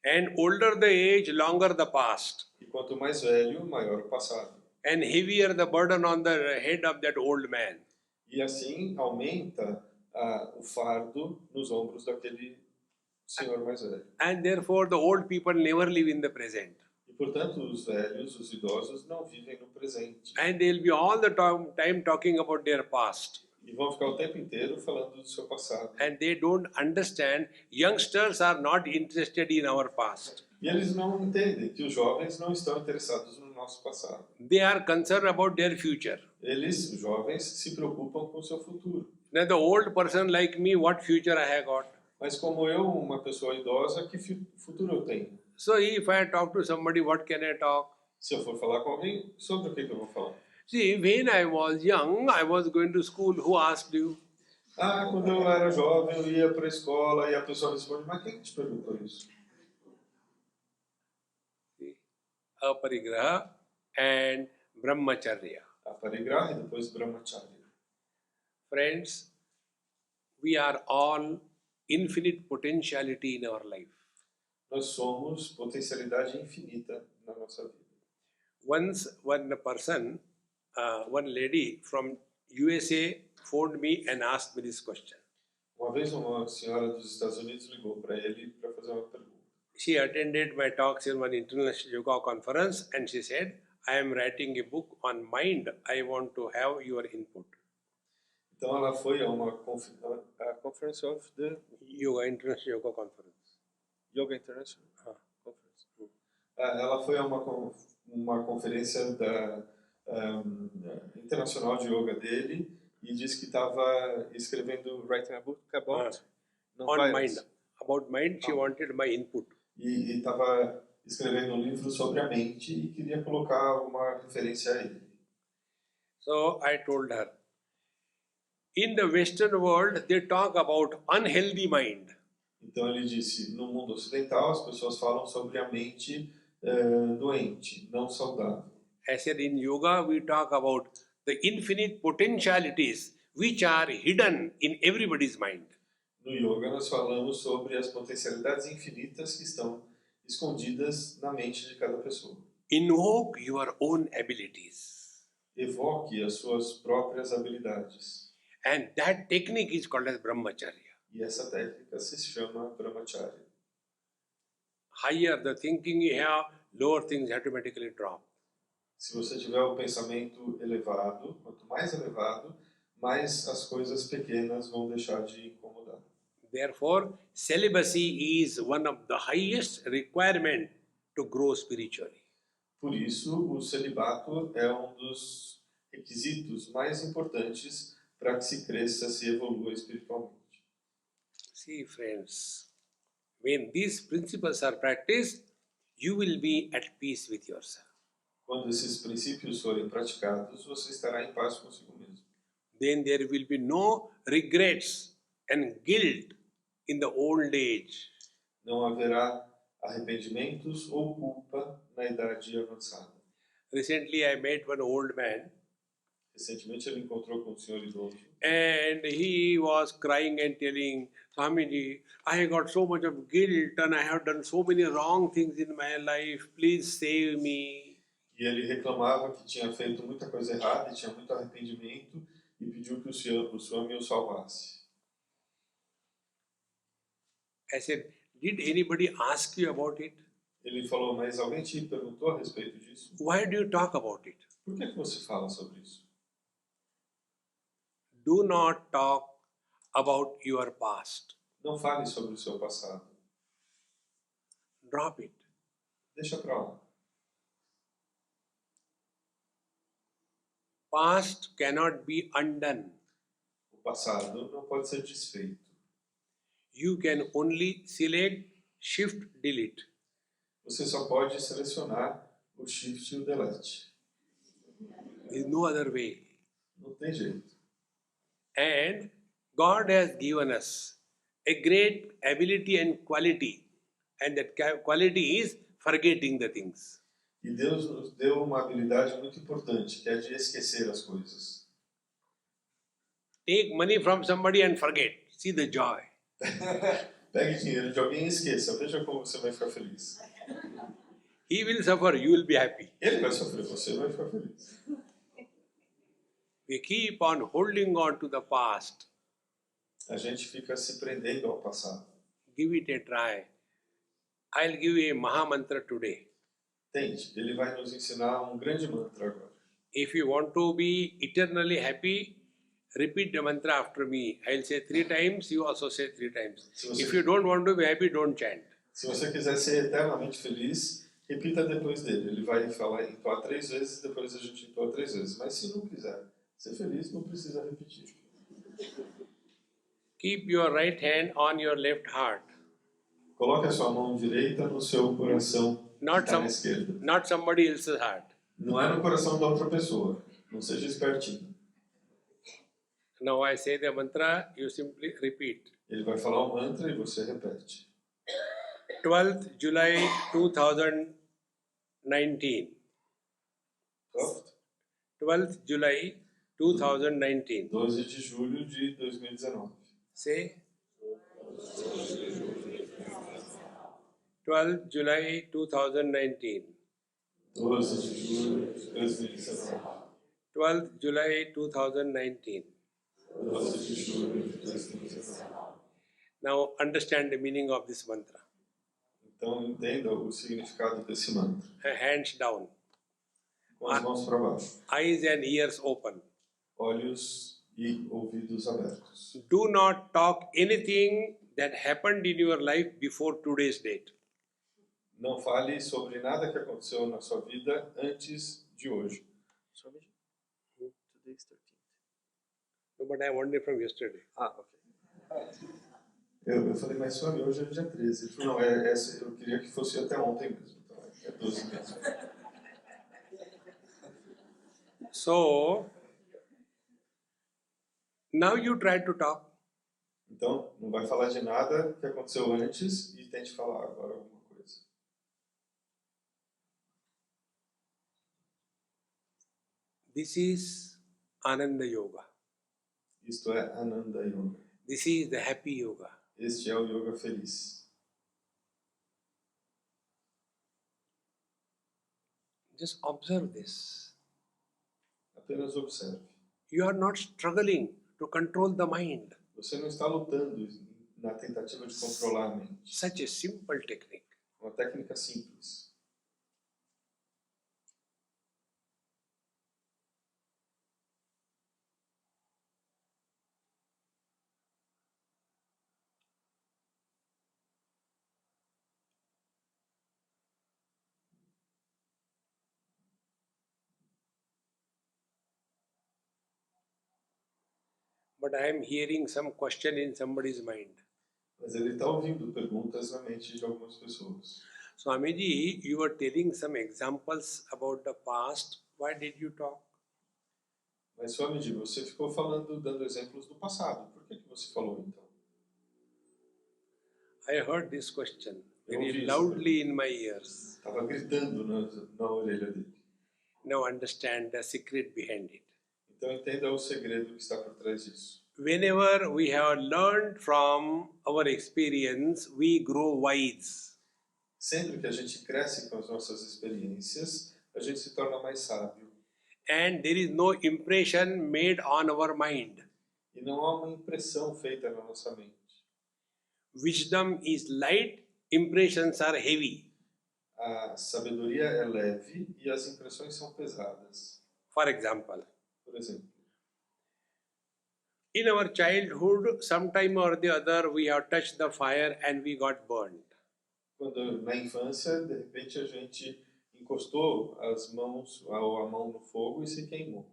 And older the age, longer the past. E quanto mais velho, maior o passado. And heavier the burden on the head of that old man. E assim aumenta o fardo nos ombros daquele senhor mais velho. And therefore the old people never live in the present. E portanto os velhos, os idosos, não vivem no presente. And they'll be all the time talking about their past. E vão ficar o tempo inteiro falando do seu passado. And they don't understand, youngsters are not interested in our past. E eles não entendem que os jovens não estão interessados no nosso passado. They are concerned about their future. Eles, os jovens, se preocupam com o seu futuro. Now the old person like me, what future I have got? Mas como eu, uma pessoa idosa, que futuro eu tenho? So if I talk to somebody, what can I talk? Se eu for falar com alguém, sobre o que eu vou falar? See, when I was young, I was going to school. Who asked you? Ah, quando eu era jovem, eu ia para a escola e a pessoa responde, mas quem te perguntou isso? See, aparigraha and brahmacharya. Aparigraha e depois brahmacharya. Friends, we are all infinite potentiality in our life. Nós somos potencialidade infinita na nossa vida. Once one person, one lady from USA phoned me and asked me this question. Uma vez uma senhora dos Estados Unidos ligou para ele para fazer uma pergunta. She attended my talks in one international yoga conference and she said, I am writing a book on mind. I want to have your input. Então ela foi a uma Conference of the Yoga, International Yoga Conference. Yoga International Conference. Mm. Ela foi a uma conferência internacional de yoga dele e disse que estava escrevendo writing a book about On mind. About mind, she wanted my input. E estava escrevendo um livro sobre a mente e queria colocar uma referência a ele. So I told her, in the Western world, they talk about unhealthy mind. Então ele disse, no mundo ocidental as pessoas falam sobre a mente doente, não saudável. I said, in yoga, we talk about the infinite potentialities which are hidden in everybody's mind. No yoga nós falamos sobre as potencialidades infinitas que estão escondidas na mente de cada pessoa. Invoke your own abilities. Evoque as suas próprias habilidades. And that technique is called as brahmacharya. E essa técnica se chama brahmacharya. Higher the thinking you have, lower things automatically drop. Se você tiver o pensamento elevado, quanto mais elevado, mais as coisas pequenas vão deixar de incomodar. Therefore, celibacy is one of the highest requirement to grow spiritually. Por isso, o celibato é um dos requisitos mais importantes para que se cresça, se evolua espiritualmente. See, friends, when these principles are practiced, you will be at peace with yourself. Quando esses princípios forem praticados, você estará em paz consigo mesmo. Then there will be no regrets and guilt in the old age. Não haverá arrependimentos ou culpa na idade avançada. Recently, I met one old man, Recentemente ele encontrou com um senhor idoso and he was crying and telling, Swamiji, I got so much of guilt and I have done so many wrong things in my life. Please save me. e ele reclamava que tinha feito muita coisa errada e tinha muito arrependimento e pediu que o Swami o salvasse. I said, did anybody ask you about it? Ele falou, mas alguém te perguntou a respeito disso? Why do you talk about it? Por que você fala sobre isso? Do not talk about your past. Não fale sobre o seu passado. Drop it. Deixa pra lá. Past cannot be undone. O passado não pode ser desfeito. You can only select, shift, delete. Você só pode selecionar o shift e o delete. There is no other way. Não tem jeito. And God has given us a great ability and quality. And that quality is forgetting the things. E Deus nos deu uma habilidade muito importante, que é de esquecer as coisas. Take money from somebody and forget. See the joy. Pegue dinheiro de alguém e esqueça. Veja como você vai ficar feliz. He will suffer, you will be happy. Ele vai sofrer, você vai ficar feliz. We keep on holding on to the past. A gente fica se prendendo ao passado. Give it a try. I'll give you a Maha Mantra today. Tente, ele vai nos ensinar um grande mantra agora. If you want to be eternally happy, repeat the mantra after me. I'll say 3 times, you also say 3 times. If you don't want to be happy, don't chant. Se você quiser ser eternamente feliz, repita depois dele. Ele vai falar, entoar 3 vezes, depois a gente entoa 3 vezes. Mas se não quiser ser feliz, não precisa repetir. Keep your right hand on your left heart. Coloque a sua mão direita no seu coração, que Not está na some, esquerda. not somebody else's heart. Não é no coração da outra pessoa. Não seja espertinho. Now I say the mantra, you simply repeat. Ele vai falar o mantra e você repete. 12th July 2019. 12th July 2019. 12 de julho de 2019. Say 12th July 2019. 12 de julho de 2019. 12th July 2019. 12 de julho de 2019. Now understand the meaning of this mantra. Então entenda o significado desse mantra. Hands down. Com as mãos para baixo. Eyes and ears open. Olhos e ouvidos abertos. Do not talk anything that happened in your life before today's date. Não fale sobre nada que aconteceu na sua vida antes de hoje. Swami, today is 13th. No, but I want it from yesterday. Ok. Eu falei, mas Swami, hoje é dia 13. Ele falou, não, eu queria que fosse até ontem mesmo. Então é 12 mesmo. So, now you try to talk. Então, não vai falar de nada que aconteceu antes e tente falar agora alguma coisa. This is Ananda Yoga. Isto é Ananda Yoga. This is the happy yoga. Este é o yoga feliz. Just observe this. Apenas observe. You are not struggling to control the mind. Você não está lutando na tentativa de controlar a mente. Such a simple technique. Uma técnica simples. But I am hearing some question in somebody's mind. Mas ele está ouvindo perguntas na mente de algumas pessoas. Swamiji, you were telling some examples about the past. Why did you talk? Mas, Swamiji, você ficou falando, dando exemplos do passado. Por que você falou, então? I heard this question Eu very ouvi isso, loudly in my ears. Estava gritando na orelha dele. Now understand the secret behind it. Então entenda o segredo que está por trás disso. Whenever we have learned from our experience, we grow wise. Sempre que a gente cresce com as nossas experiências, a gente se torna mais sábio. And there is no impression made on our mind. E não há uma impressão feita na nossa mente. Wisdom is light, impressions are heavy. A sabedoria é leve e as impressões são pesadas. For example, Por exemplo, in our childhood, sometime or the other, we have touched the fire and we got burned. quando na infância, de repente a gente encostou as mãos ou a mão no fogo e se queimou.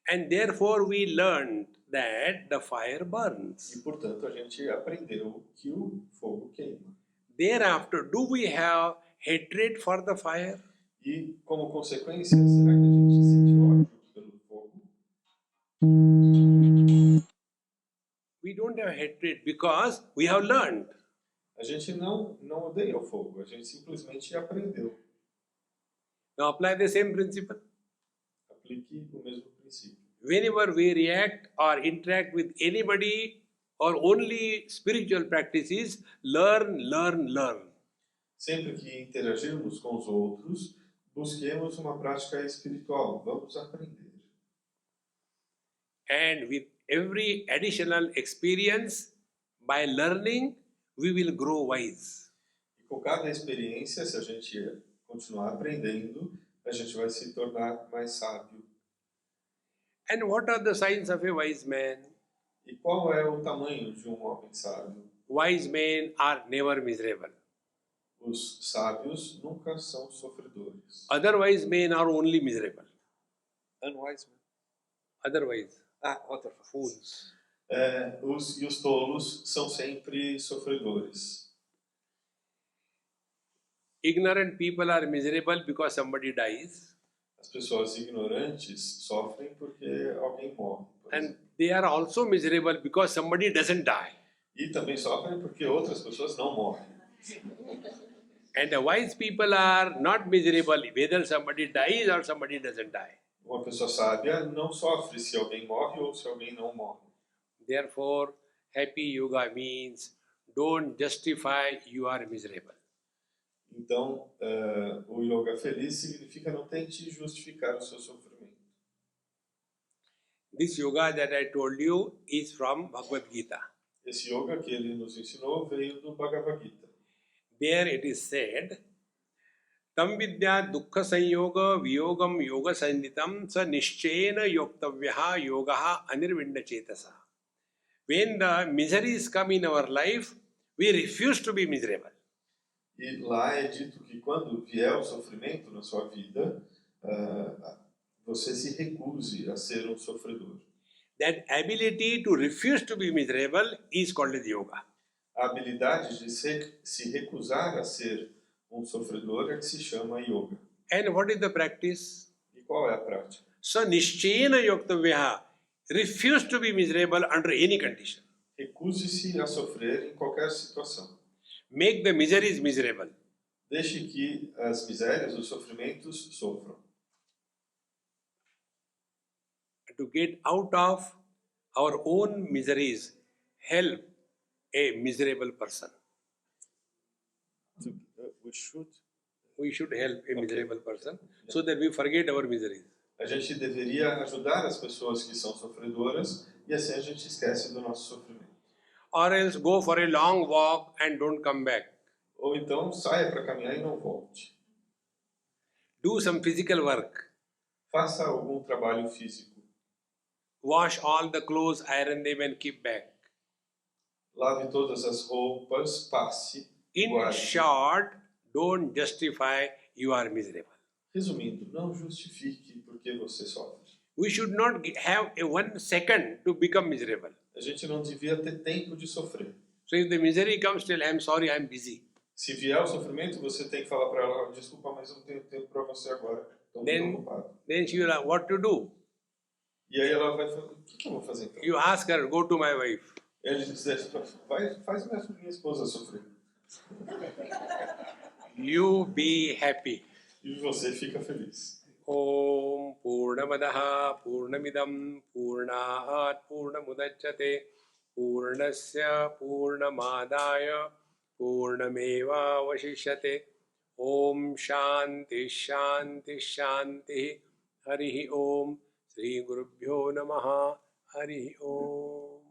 And therefore we learned that the fire burns. E portanto a gente aprendeu que o fogo queima. Thereafter, do we have hatred for the fire? E como consequência, será que a gente sente ódio pelo fogo? We don't have hatred because we have learned. A gente não odeia o fogo, a gente simplesmente aprendeu. Now apply the same principle. Aplique o mesmo princípio. Whenever we react or interact with anybody or only spiritual practices, learn. Sempre que interagirmos com os outros, busquemos uma prática espiritual. Vamos aprender. And with every additional experience, by learning, we will grow wise. E com cada experiência, se a gente continuar aprendendo, a gente vai se tornar mais sábio. And what are the signs of a wise man? E qual é o tamanho de um homem sábio? Wise men are never miserable. Os sábios nunca são sofredores. Otherwise, men are only miserable. Unwise man. Otherwise, Other fools. Os tolos são sempre sofredores. Ignorant people are miserable because somebody dies, As pessoas ignorantes sofrem porque alguém morre, por and exemplo. they are also miserable because somebody doesn't die. E também sofrem porque outras pessoas não morrem. And the wise people are not miserable whether somebody dies or somebody doesn't die. Uma pessoa sábia não sofre se alguém morre ou se alguém não morre. Therefore, happy yoga means don't justify you are miserable. Então, o yoga feliz significa não tente justificar o seu sofrimento. This yoga that I told you is from Bhagavad Gita. Esse yoga que ele nos ensinou veio do Bhagavad Gita. There it is said, Tam vidya dukkha sanyoga viyogam yoga sanditam sa nishchena yoktavyaha yogaha anirvinda chetasa. When the miseries come in our life, we refuse to be miserable. E lá é dito que quando vier o sofrimento na sua vida, você se recuse a ser um sofredor. That ability to refuse to be miserable is called as yoga. A habilidade de se recusar a ser um sofredor é que se chama yoga. And what is the practice? E qual é a prática? So nishchena yoktavyaha, refuse to be miserable under any condition. Recuse-se a sofrer em qualquer situação. Make the miseries miserable. Deixe que as misérias, os sofrimentos sofram. To get out of our own miseries, help a miserable person. We should help a miserable person so that we forget our miseries. A gente deveria ajudar as pessoas que são sofredoras e assim a gente esquece do nosso sofrimento. Or else go for a long walk and don't come back. Ou então saia para caminhar e não volte. Do some physical work. Faça algum trabalho físico. Wash all the clothes, iron them and keep back. Lave todas as roupas, passe, In guarde. short, don't justify you are miserable. Resumindo, não justifique porque você sofre. We should not have a 1 second to become miserable. A gente não devia ter tempo de sofrer. So if the misery comes, tell, I'm sorry, I'm busy. Se vier o sofrimento, você tem que falar para ela, desculpa, mas eu não tenho tempo para você agora. Estou muito ocupado. Then she will ask, what to do? E aí ela vai falar, o que eu vou fazer então? You ask her, go to my wife. Ele diz, faz minha esposa sofrer. You be happy. E você fica feliz. Om Purnamadaha Purnamidam Purnahat Purnamudachyate Purnasya Purnamadaya Purnameva Vashishyate Om Shanti Shanti Shanti Harihi Om Sri Gurubhyo Namaha Harihi Om.